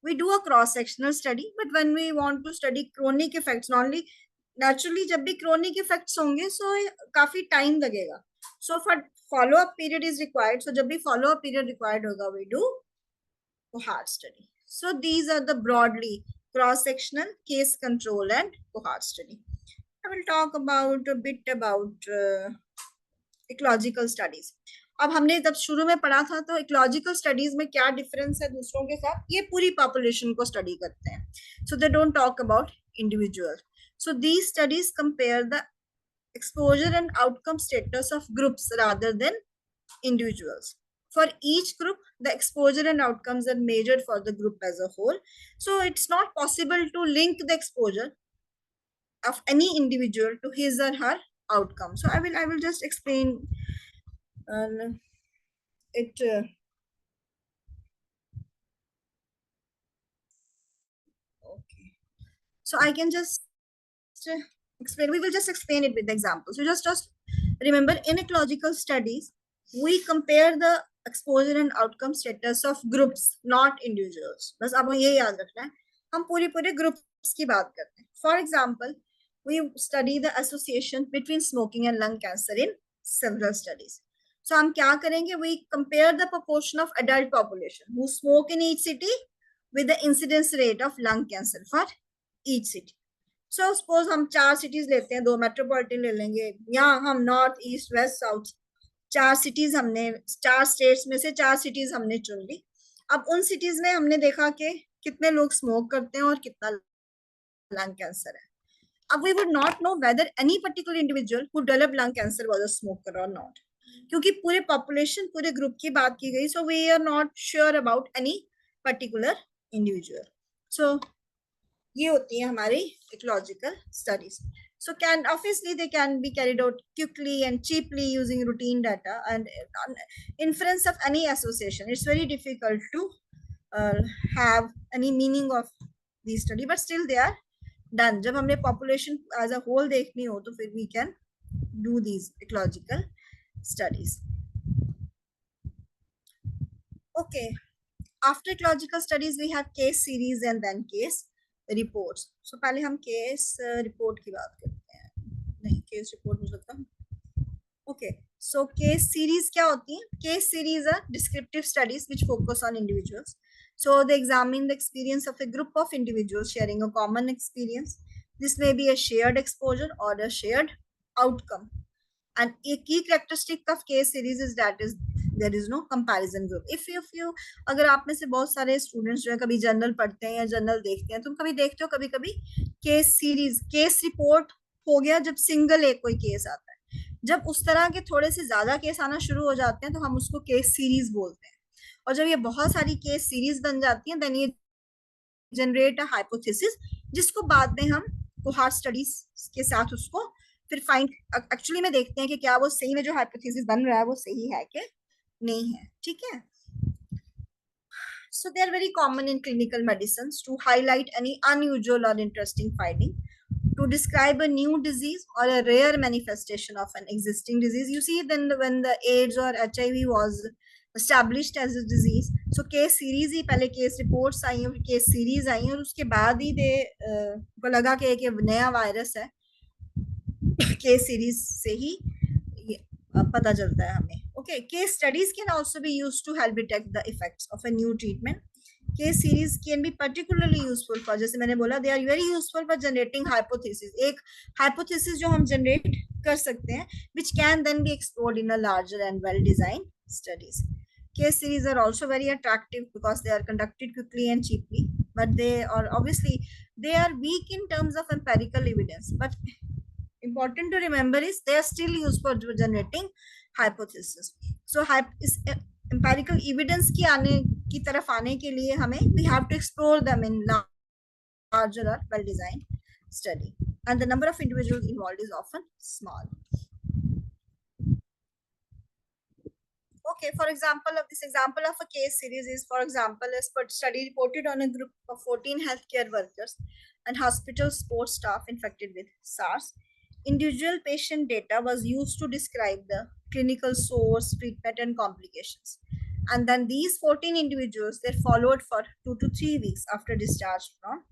we do a cross-sectional study. But when we want to study chronic effects, normally, naturally, जब भी chronic effects होंगे, so काफी time लगेगा. So for follow-up period is required. So जब भी follow-up period required होगा, we do cohort study. So these are the broadly cross-sectional, case control, and cohort study. I will talk about a bit about ecological studies. अब हमने जब शुरू में पढ़ा था तो इकोलॉजिकल स्टडीज में क्या डिफरेंस है दूसरों के साथ? ये पूरी पॉपुलेशन को स्टडी करते हैं. So they don't talk about individual. So these studies compare the exposure and outcome status of groups rather than individuals. For each group, the exposure and outcomes are measured for the group as a whole. So it's not possible to link the exposure of any individual to his or her outcome. So I will just explain it. Okay. So I can just explain. We will just explain it with examples. So just remember, in ecological studies, we compare the exposure and outcome status of groups, not individuals. बस आपको ये याद रखना है. हम पूरे groups की बात करते हैं. For example, we study the association between smoking and lung cancer in several studies. So हम क्या करेंगे? We compare the proportion of adult population who smoke in each city with the incidence rate of lung cancer for each city. So suppose हम 4 cities लेते हैं, 2 metropolitan ले लेंगे. यहाँ हम north, east, west, south 4 cities हमने 4 states में से 4 cities हमने चुन ली. अब उन cities में हमने देखा कि कितने लोग smoke करते हैं और कितना lung cancer है. अब we would not know whether any particular individual who developed lung cancer was a smoker or not. क्योंकि पूरे population, पूरे group की बात की गई, so we are not sure about any particular individual. So ये होती है हमारी ecological studies. So obviously they can be carried out quickly and cheaply using routine data and inference of any association. It's very difficult to have any meaning of these study, but still they are done. जब हमने population as a whole देखनी हो तो फिर we can do these ecological studies. Okay, after ecological studies we have case series and then case reports. So पहले हम case report की बात करते हैं. नहीं, case report हो सकता. Okay, so case series क्या होती है? Case series are descriptive studies which focus on individuals. So they examine the experience of a group of individuals sharing a common experience. This may be a shared exposure or a shared outcome. And a key characteristic of case series is that there is no comparison group. If you अगर आप में से बहुत सारे students जो है कभी journal पढ़ते हैं या जर्नल देखते हैं, तुम कभी देखते हो कभी case series, case report हो गया जब single एक कोई case आता है. जब उस तरह के थोड़े से ज्यादा केस आना शुरू हो जाते हैं तो हम उसको केस सीरीज बोलते हैं. और जब ये बहुत सारी केस सीरीज बन जाती हैं, देन ये जनरेट अ हाइपोथेसिस, जिसको बाद में हम कोहॉर्ट स्टडीज के साथ उसको फिर फाइंड एक्चुअली में देखते हैं कि क्या वो सही में जो हाइपोथेसिस बन रहा है वो सही है कि नहीं है. ठीक है. So they are very common in clinical medicines to highlight any unusual or interesting finding, to describe a new disease or a rare manifestation of an existing disease. You see, then when the AIDS or HIV was established as a disease, so case series ही पहले case reports आई और case series आई और उसके बाद ही दे को लगा कि एक नया वायरस है, केस सीरीज से ही पता चलता है हमें. Okay, case studies can also be used to help detect the effects of a new treatment. Case series can be particularly useful for, जैसे मैंने बोला, they are very useful for generating hypothesis. एक hypothesis जो हम generate कर सकते हैं, which can then be explored in a larger and well-designed studies. Case series are also very attractive because they are conducted quickly and cheaply, but they are obviously they are weak in terms of empirical evidence. But important to remember is they are still used for generating hypothesis. So empirical evidence की तरफ आने के लिए हमें we have to explore them in larger or well-designed study, and the number of individuals involved is often small. Okay, for example, this example of a case series is, for example, a study reported on a group of 14 healthcare workers and hospital support staff infected with SARS. Individual patient data was used to describe the clinical source, treatment, and complications. And then these 14 individuals, they're followed for 2 to 3 weeks after discharge from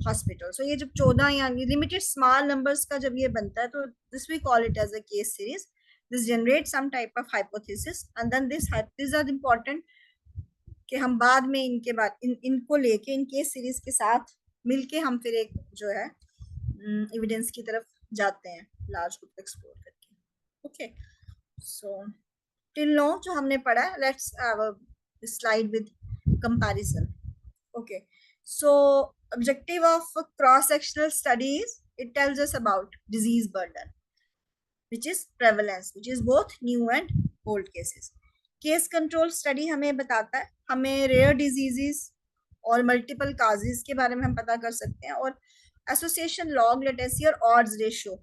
hospital. So ये जब 14 यानी limited small numbers का जब ये बनता है, तो this we call it as a case series. This generates some type of hypothesis, and then these are important कि हम बाद में इनके बाद इनको लेके इन केस सीरीज के साथ मिलके हम फिर एक जो है एविडेंस की तरफ जाते हैं लार्ज ग्रुप एक्सप्लोर करके. ओके, सो टिल नो जो हमने पढ़ा है, let's have a slide with comparison. Okay, so objective of cross sectional studies, it tells us about disease burden, which is prevalence, which is both new and old cases. Case control study हमें बताता है, हमें rare diseases और multiple causes के बारे में हम पता कर सकते हैं, और association log latency और odds ratio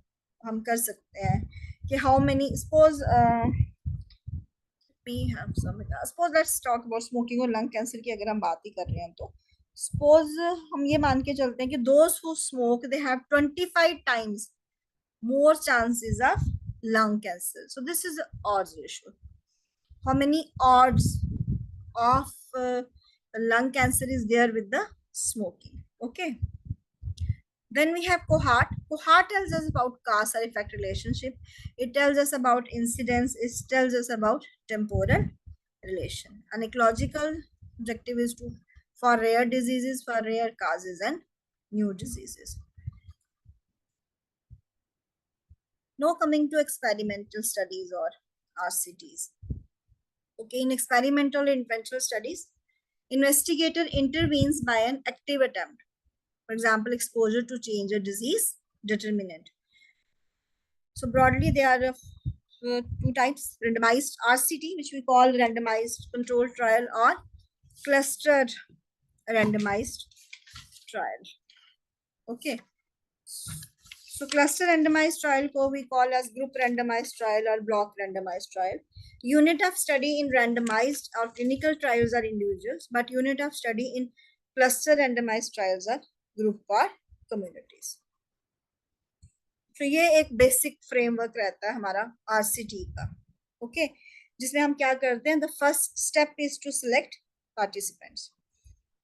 हम कर सकते हैं कि how many, suppose let's talk about smoking और lung cancer की अगर हम बात ही कर रहे हैं, तो suppose हम ये मान के चलते हैं कि those who smoke, they have 25 times more chances of lung cancer. So this is the odds ratio. How many odds of lung cancer is there with the smoking? Okay. Then we have cohort. Cohort tells us about cause or effect relationship. It tells us about incidence. It tells us about temporal relation. An ecological objective is to for rare diseases, for rare causes and new diseases. Now coming to experimental studies or RCTs. Okay, in experimental interventional studies, investigator intervenes by an active attempt. For example, exposure to change a disease determinant. So broadly, there are two types: randomized RCT, which we call randomized controlled trial, or clustered randomized trial. Okay. So cluster randomized trial को we call as group randomized trial or block randomized trial. Unit of study in randomized or clinical trials are individuals, but unit of study in cluster randomized trials are group or communities. तो ये एक basic framework रहता है हमारा RCT का. Okay, जिसमें हम क्या करते हैं, the first step is to select participants.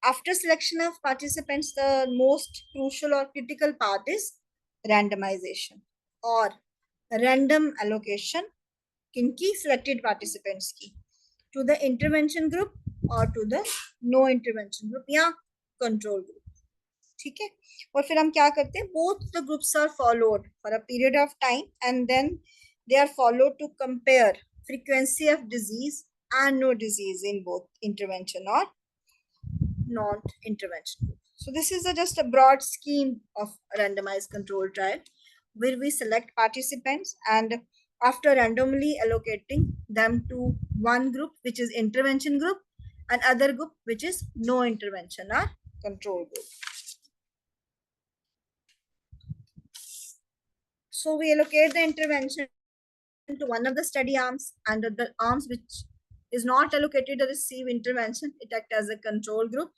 After selection of participants, the most crucial or critical part is randomization or random allocation किनकी selected participants की, to the intervention group or to the no intervention group या control group. ठीक है, और फिर हम क्या करते हैं, both the groups are followed for a period of time and then they are followed to compare frequency of disease and no disease in both intervention or non-intervention group. So this is just a broad scheme of randomized control trial where we select participants and after randomly allocating them to one group which is intervention group and other group which is no intervention or control group. So we allocate the intervention to one of the study arms, and the arms which is not allocated to receive intervention, it acts as a control group.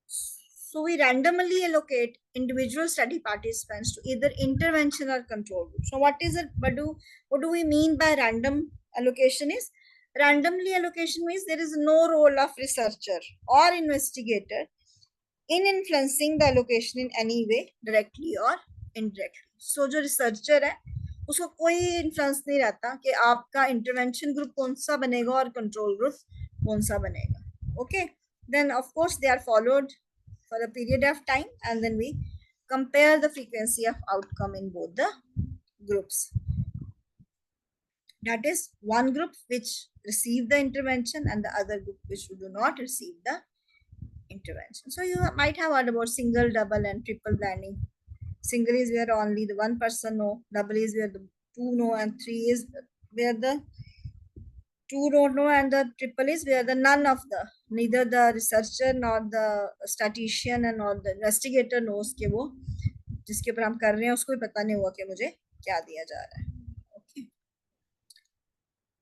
So we randomly allocate individual study participants to either intervention or control group. So what is it? What do we mean by random allocation is Randomly allocation means there is no role of researcher or investigator in influencing the allocation in any way, directly or indirectly. So जो researcher है उसको कोई influence नहीं रहता कि आपका intervention group कौन सा बनेगा और control group कौन सा बनेगा. Okay, then of course they are followed for a period of time, and then we compare the frequency of outcome in both the groups. That is one group which receive the intervention and the other group which do not receive the intervention. So you might have heard about single, double, and triple blinding. Single is where only the one person know, double is where the two know, and three is where the two don't know, and the triple is where the none of the, neither the researcher nor the statistician and nor the investigator knows कि वो जिसके ऊपर हम कर रहे हैं उसको भी पता नहीं हुआ कि मुझे क्या दिया जा रहा है. Okay.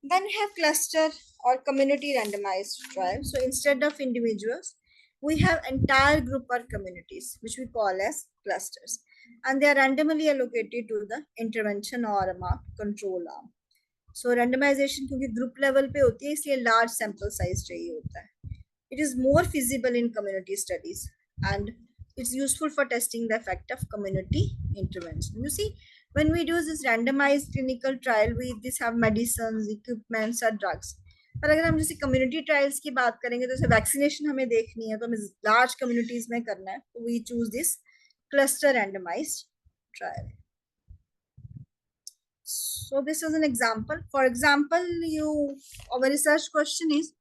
Then we have cluster or community randomized trial. So instead of individuals, we have entire group or communities, which we call as clusters, and they are randomly allocated to the intervention or a control arm. So randomization क्योंकि group level पे होती है इसलिए large sample size चाहिए होता है. It is more feasible in community studies and it's useful for testing the effect of community intervention. You see, when we do this randomized clinical trial, we this have medicines, equipments or drugs. पर अगर हम जैसे community trials की बात करेंगे तो जैसे vaccination हमें देखनी है तो हमें large communities में करना है, तो we choose this cluster randomized trial. So this is an example. For example, our research question is,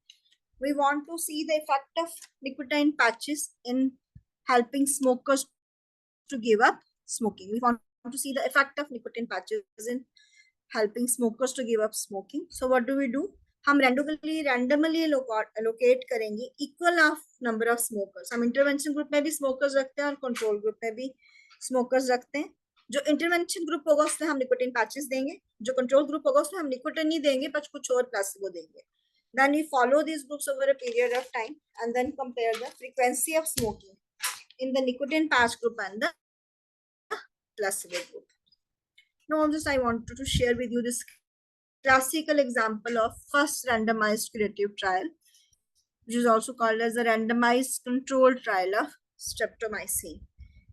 we want to see the effect of nicotine patches in helping smokers to give up smoking. We want to see the effect of nicotine patches in helping smokers to give up smoking. So what do? हम randomly allocate करेंगे equal of number of smokers. हम intervention group में भी smokers रखते हैं और control group में भी smokers रखते हैं. जो intervention group होगा उसमें हम nicotine patches देंगे, जो control group होगा उसमें हम nicotine नहीं देंगे पर कुछ और placebo देंगे. Then we follow these groups over a period of time and then compare the frequency of smoking in the nicotine patch group and the placebo group. Now on this I wanted to share with you this classical example of first randomized curative trial, which is also called as a randomized controlled trial of streptomycin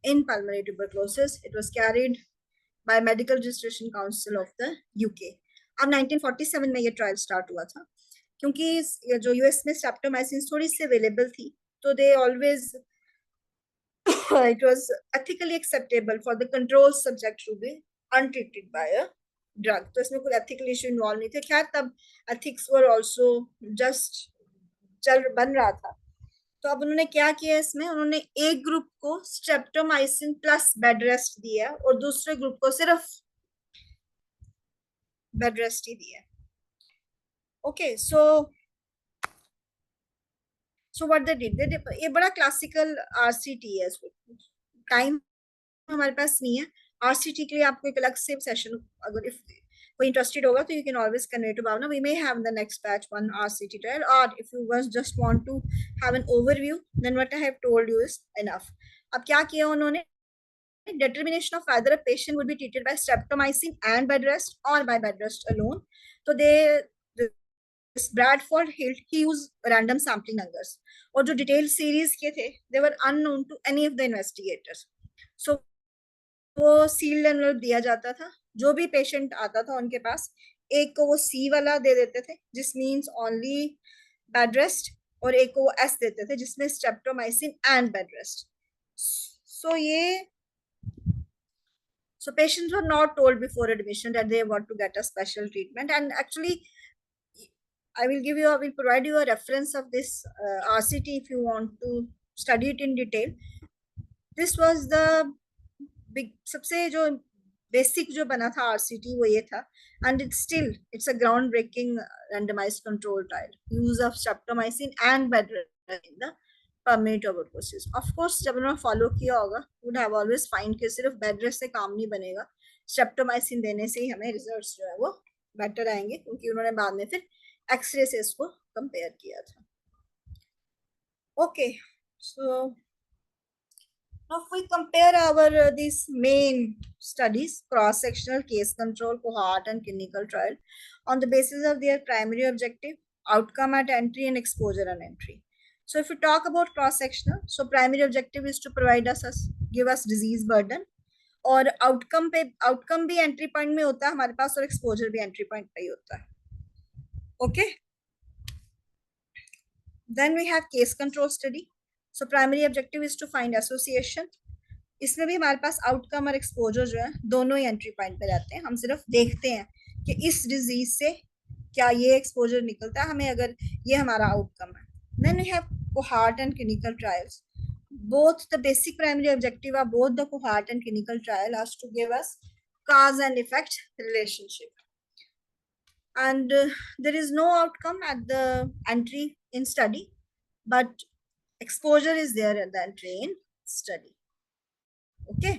in pulmonary tuberculosis. It was carried by Medical Registration Council of the UK. अब 1947 में ये trial start हुआ था क्योंकि जो US में streptomycin थोड़ी सी available थी तो they always it was ethically acceptable for the control subject to be untreated by a drug. तो इसमें कोई ethical issue involved नहीं थे. खैर तब ethics were also just बन रहा था. तो अब उन्होंने क्या किया इसमें, उन्होंने एक ग्रुप को स्ट्रेप्टोमाइसिन प्लस बेड रेस्ट दिया और दूसरे ग्रुप को सिर्फ बेड रेस्ट ही दिया. Okay, so what they did, ये बड़ा क्लासिकल आरसीटी है. टाइम हमारे पास नहीं है. आरसीटी के लिए आपको एक अलग से सेशन, अगर इफ कोई इंटरेस्टेड होगा तो you can always convey to Bhavana. We may have the next batch one RCT trial, और if you just want to have an overview then what I have told you is enough. अब क्या किया उन्होंने, determination of whether a patient would be treated by streptomycin and bed rest or by bed rest alone. So this Bradford Hilt, he used random sampling numbers. और जो detailed series के थे, they were unknown to any of the investigators. So वो sealed envelope दिया जाता था. जो भी patient आता था उनके पास, एक को वो C वाला दे देते थे, जिस means only bed rest, और एक को वो S देते थे, जिसमें streptomycin and bed rest. So patients were not told before admission that they want to get a special treatment. And actually, I will provide you a reference of this RCT if you want to study it in detail. This was the big, सबसे जो basic जो बना था RCT वो ये था, and it's a groundbreaking randomized control trial, use of streptomycin and bed rest in the pulmonary tuberculosis. Of course, जब उन्होंने follow किया होगा, would have always find कि सिर्फ bed rest से काम नहीं बनेगा, streptomycin देने से ही हमें results जो है वो better आएंगे, क्योंकि उन्होंने बाद में फिर X-ray से इसको compare किया था. Okay, so now if we compare our these main studies, cross-sectional, case control, cohort, and clinical trial, on the basis of their primary objective, outcome at entry and exposure on entry. So if we talk about cross-sectional, so primary objective is to provide us, give us disease burden, और outcome भी entry point में होता है हमारे पास और exposure भी entry point पे ही होता है. Okay, then we have case control study. So primary objective is to find association. इसमें भी हमारे पास आउटकम और एक्सपोजर जो है दोनों ही एंट्री पॉइंट पे रहते हैं. हम सिर्फ देखते हैं कि इस डिजीज से क्या ये एक्सपोजर निकलता है हमें, अगर ये हमारा आउटकम है. Then we have cohort and clinical trials. Both the basic primary objective of both the cohort and clinical trial has to give us cause and effect relationship. And there is no outcome at the entry in study, but exposure is there at the entry in study. Okay.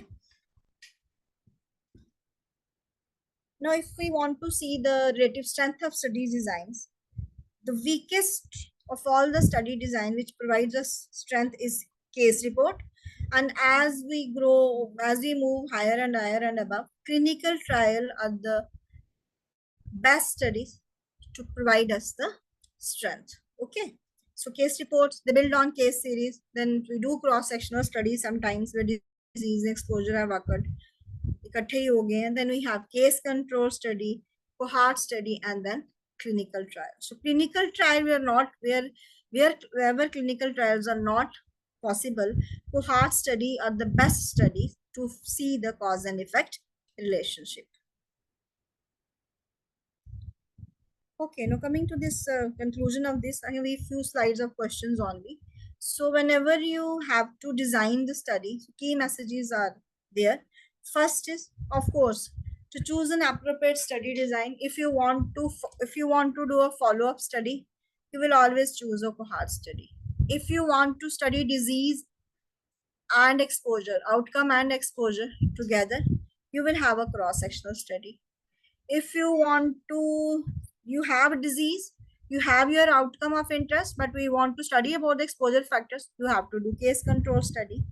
Now, if we want to see the relative strength of study designs, the weakest of all the study design which provides us strength is case report. And as we grow, as we move higher and higher and above, clinical trial are the best studies to provide us the strength. Okay, so case reports, they build on case series. Then we do cross-sectional studies sometimes where disease exposure have occurred. इकट्ठे ही हो गए हैं. Then we have case control study, cohort study, and then clinical trial. So clinical trial, we are not wherever clinical trials are not possible, cohort study are the best studies to see the cause and effect relationship. Okay, now coming to this conclusion of this, I have a few slides of questions only. So whenever you have to design the study, key messages are there. First is, of course, to choose an appropriate study design. If you want to do a follow-up study, you will always choose a cohort study. If you want to study disease and exposure, outcome and exposure together, you will have a cross-sectional study. If you want to, you have a disease, you have your outcome of interest, but we want to study about the exposure factors, you have to do case control study.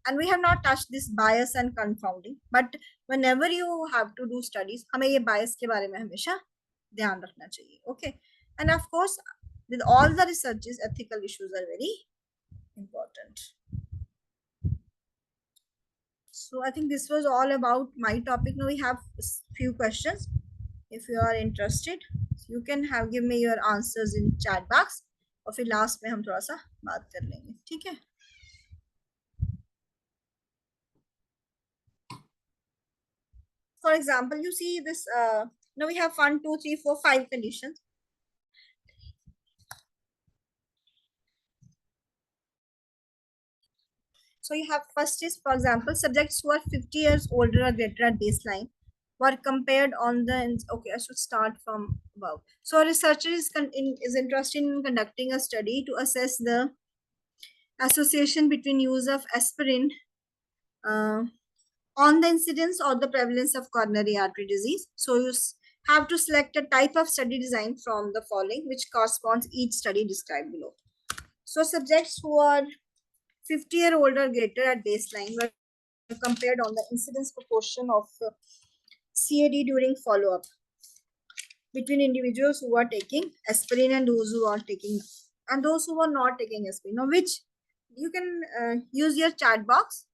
And we have not touched this bias and confounding, but whenever you have to do studies, हमें ये bias के बारे में हमेशा ध्यान रखना चाहिए. Okay, and of course, with all the researches, ethical issues are very important. So I think this was all about my topic. Now we have a few questions. If you are interested, you can give me your answers in chat box. और फिर last में हम थोड़ा सा बात कर लेंगे. ठीक है? For example, you see this. Now we have 1, 2, 3, 4, 5 conditions. So you have first is, for example, subjects who are 50 years older or greater at baseline were compared on the, okay, I should start from above. So a researcher is interested in conducting a study to assess the association between use of aspirin on the incidence or the prevalence of coronary artery disease. So you have to select a type of study design from the following, which corresponds each study described below. So subjects who are 50 year old or greater at baseline were compared on the incidence proportion of CAD during follow-up between individuals who are taking aspirin and those who are taking, and those who are not taking aspirin. Now, which you can use your chat box.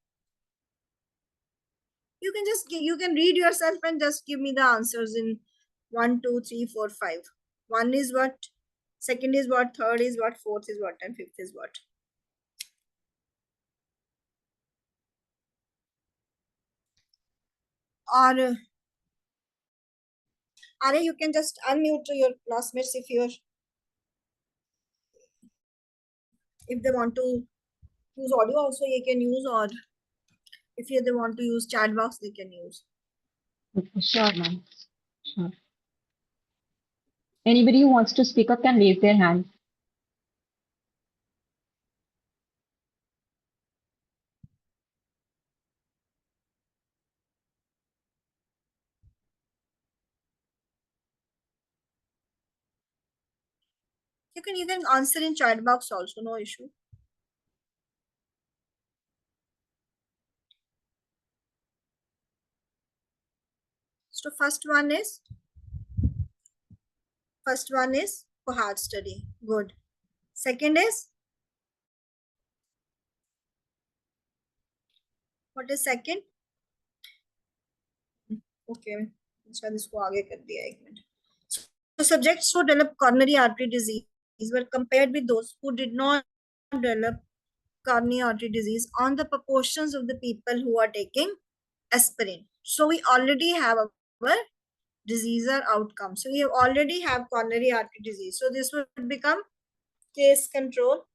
You can just you can read yourself and just give me the answers in 1, 2, 3, 4, 5. 1 is what, second is what, third is what, fourth is what, and fifth is what. Or Arya, you can just unmute your classmates if they want to use audio also, you can use, or if they want to use chat box, they can use. Okay, sure, ma'am. Sure. Anybody who wants to speak up can raise their hand. You can even answer in chat box also, no issue. So first one is cohort study. Good. Second is, what is second? Okay, शायद इसको आगे कर दिया एक minute. So subjects who develop coronary artery disease were compared with those who did not develop coronary artery disease on the proportions of the people who are taking aspirin. So we already have our disease or outcome. So we already have coronary artery disease. So this would become case control.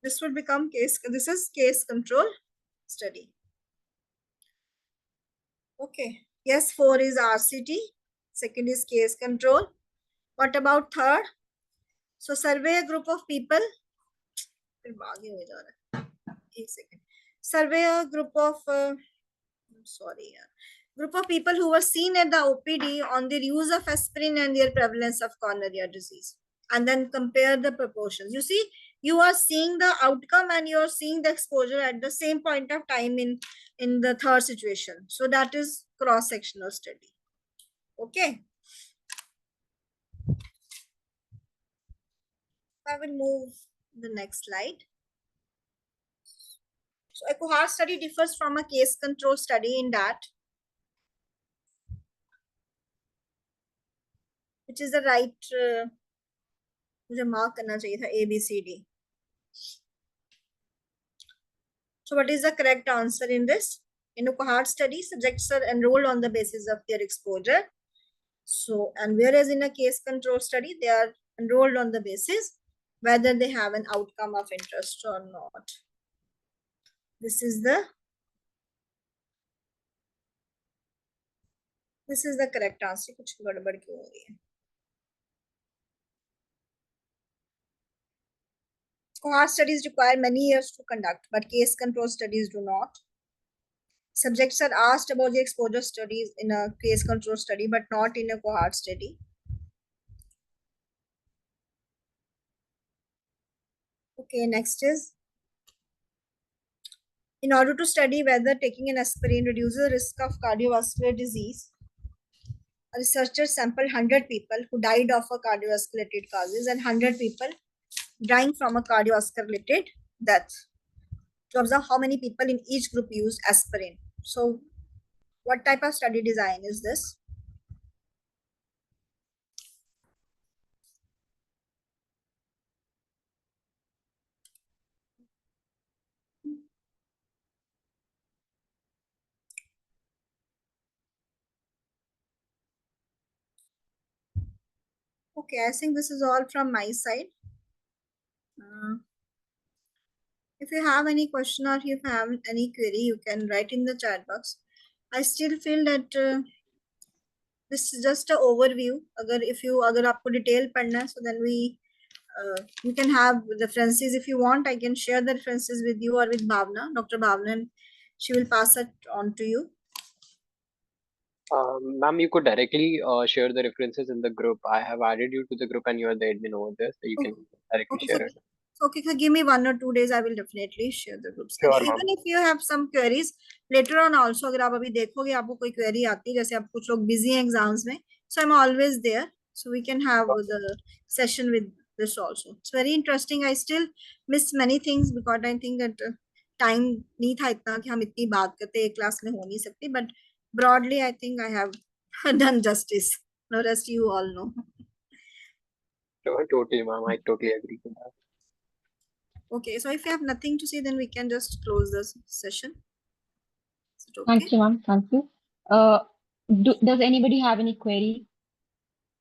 This would become case. This is case control study. Okay. Yes, 4 is RCT. Second is case control. What about third? So survey a group of people. Survey a group of group of people who were seen at the OPD on their use of aspirin and their prevalence of coronary disease, and then compare the proportions. You see, you are seeing the outcome and you are seeing the exposure at the same point of time in the third situation. So that is cross-sectional study. Okay. I will move the next slide. So a cohort study differs from a case control study in that, which is the right मुझे mark करना चाहिए था A, B, C, D. So what is the correct answer in this? In a cohort study, subjects are enrolled on the basis of their exposure. So, and whereas in a case control study, they are enrolled on the basis whether they have an outcome of interest or not. This is the correct answer. कुछ गड़बड़ क्यों हो रही है? Cohort studies require many years to conduct, but case control studies do not. Subjects are asked about the exposure studies in a case control study, but not in a cohort study. Okay, next is, in order to study whether taking an aspirin reduces the risk of cardiovascular disease, researchers sampled 100 people who died of a cardiovascular-related causes and 100 people dying from a cardiovascular-related death to observe how many people in each group used aspirin. So, what type of study design is this? Okay, I think this is all from my side. If you have any question or if you have any query, you can write in the chat box. I still feel that this is just an overview. अगर आपको detail पढ़ना है, so then you can have references if you want. I can share the references with you or with Bhavna, Dr. Bhavna, and she will pass it on to you. Ma'am, you could directly share the references in the group. I have added you to the group and you are the admin over there, so you can directly Okay, share it. Okay, so give me 1 or 2 days. I will definitely share the groups. Sure, And even if you have some queries later on also, अगर आप अभी देखोगे आपको कोई query आती है, जैसे आप कुछ लोग busy हैं exams में, so I'm always there. So we can have the session with this also. It's very interesting. I still miss many things because I think that time नहीं था इतना कि हम इतनी बात करते एक क्लास में हो नहीं सकती. But broadly, I think I have done justice. The rest you all know. Sure, totally, ma'am. I totally agree with that. Okay, so if you have nothing to say, then we can just close this session. Is it okay? Thank you, ma'am. Thank you. Does anybody have any query?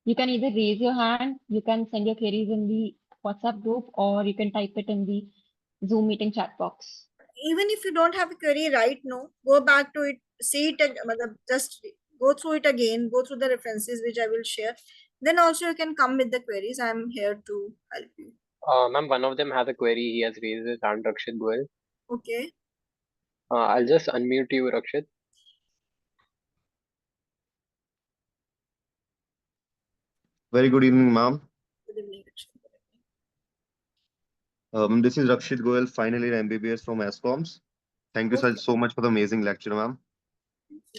You can either raise your hand, you can send your queries in the WhatsApp group, or you can type it in the Zoom meeting chat box. Even if you don't have a query right now, go back to it, see it, just go through it again, go through the references which I will share. Then also you can come with the queries. I am here to help you. Ma'am, one of them has a query. He has raised his hand, Rakshit Goel. Okay. I'll just unmute you, Rakshit. Very good evening, ma'am. Good evening. This is Rakshit Goel, final year MBBS from ASCOMS. Thank you Okay. so much for the amazing lecture, ma'am.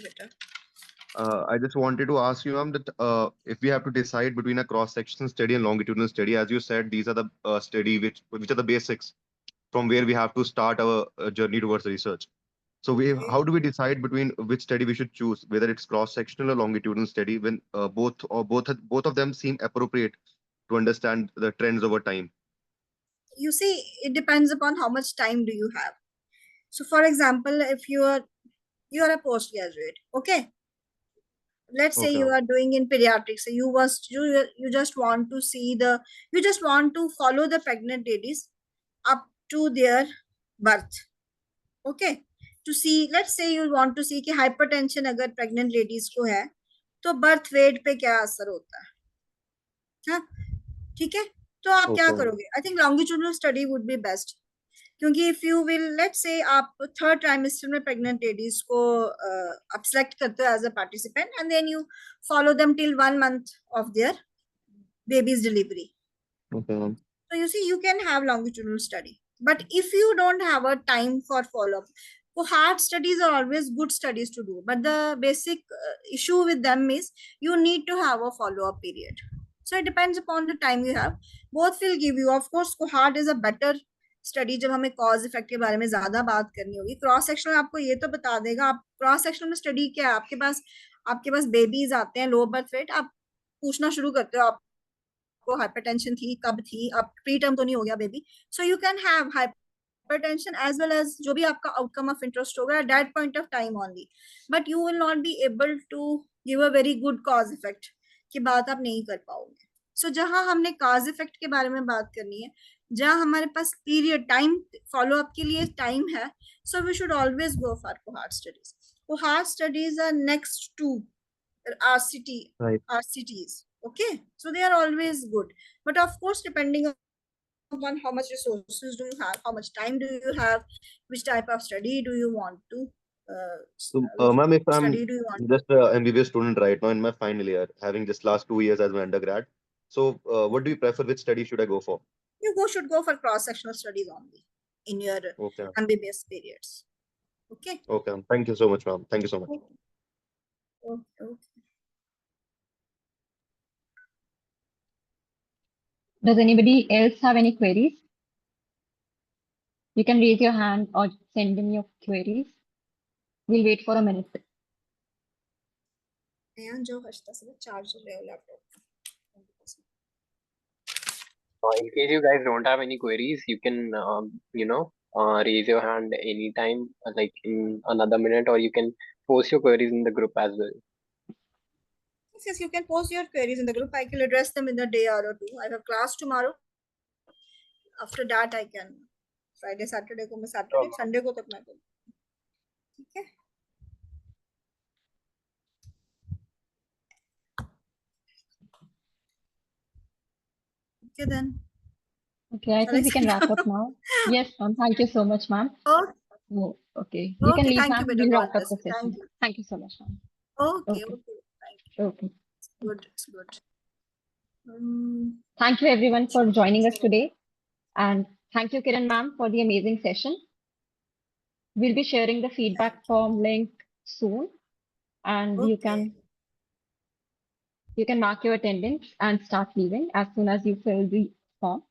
Better. I just wanted to ask you, ma'am, that if we have to decide between a cross-sectional study and longitudinal study, as you said, these are the study which are the basics from where we have to start our journey towards research. So Okay. how do we decide between which study we should choose, whether it's cross-sectional or longitudinal study, when both of them seem appropriate to understand the trends over time? You see, it depends upon how much time do you have. So for example, if you are a postgraduate, okay, let's say Okay, you ma'am. are doing in pediatrics, so you just want to see you just want to follow the pregnant ladies up to their birth, okay, to see, let's say you want to see कि hypertension अगर pregnant ladies को है तो birth weight पे क्या असर होता है, हाँ, ठीक है, तो आप क्या Okay, ma'am. करोगे? I think longitudinal study would be best, क्योंकि if you will let's say आप थर्ड ट्राइमेस्टर में प्रेग्नेंट लेडीज को आप सेलेक्ट करते हो as a participant and then you follow them till 1 month of their babies delivery. Okay, ma'am. So you see, you can have longitudinal study, but if you don't have a time for follow-up, cohort studies are always good studies to do, but the basic issue with them is you need to have a follow-up period. So it depends upon the time you have. Both will give you, of course, cohort is a better study. जब हमें cause effect के बारे में ज्यादा बात करनी होगी, cross sectional आपको ये तो बता देगा. आप क्रॉस सेक्शनल में स्टडी क्या है, आपके पास बेबीज आते हैं लो बर्थ वेट, आप पूछना शुरू करते हो आपको हाइपरटेंशन थी कब थी, अब प्री टर्म तो नहीं हो गया baby, so you can have hypertension as well as जो भी आपका आउटकम ऑफ इंटरेस्ट होगा at that point of time only, but you will not be able to give a very good cause effect की बात आप नहीं कर पाओगे. सो जहां हमने कॉज इफेक्ट के बारे में बात करनी है, जहां हमारे पास पीरियड टाइम फॉलो अप के लिए टाइम है, so we should always go for cohort studies. Cohort studies are next to RCT, Right. RCTs. Okay, so they are always good, but of course depending on how much resources do you have, how much time do you have, which type of study do you want to So, which ma'am, if I'm study do you want. just a MBBS student right now in my final year, having just last 2 years as my undergrad, so what do you prefer? Which study should I go for? You should go for cross sectional studies only in your Okay, MBBS periods. Okay. okay. Thank you so much, ma'am. Thank you so much. Okay. Does anybody else have any queries? You can raise your hand or send in your queries. We'll wait for a minute. And जो हर्षिता से charge ले लो laptop. In case you guys don't have any queries, you can, raise your hand anytime, like in another minute, or you can post your queries in the group as well. Yes, you can post your queries in the group. I can address them in the day or two. I have class tomorrow. After that, I can Friday, Saturday को मैं Saturday, Sunday को तक मैं करूँ. ठीक है. Okay then. Okay, I Shall think I we can sit wrap up down? now. Yes, ma'am. Thank you so much, ma'am. Okay. Oh, okay. You can Okay. leave, Thank you, ma'am. beta. We'll God wrap up bless the you. Thank session. you. Thank you so much, ma'am. Okay. Okay. Thank you. Okay. Good. It's good. Thank you everyone for joining us today. And thank you, Kiran ma'am, for the amazing session. We'll be sharing the feedback form link soon, and you Okay. can mark your attendance and start leaving as soon as you fill the form.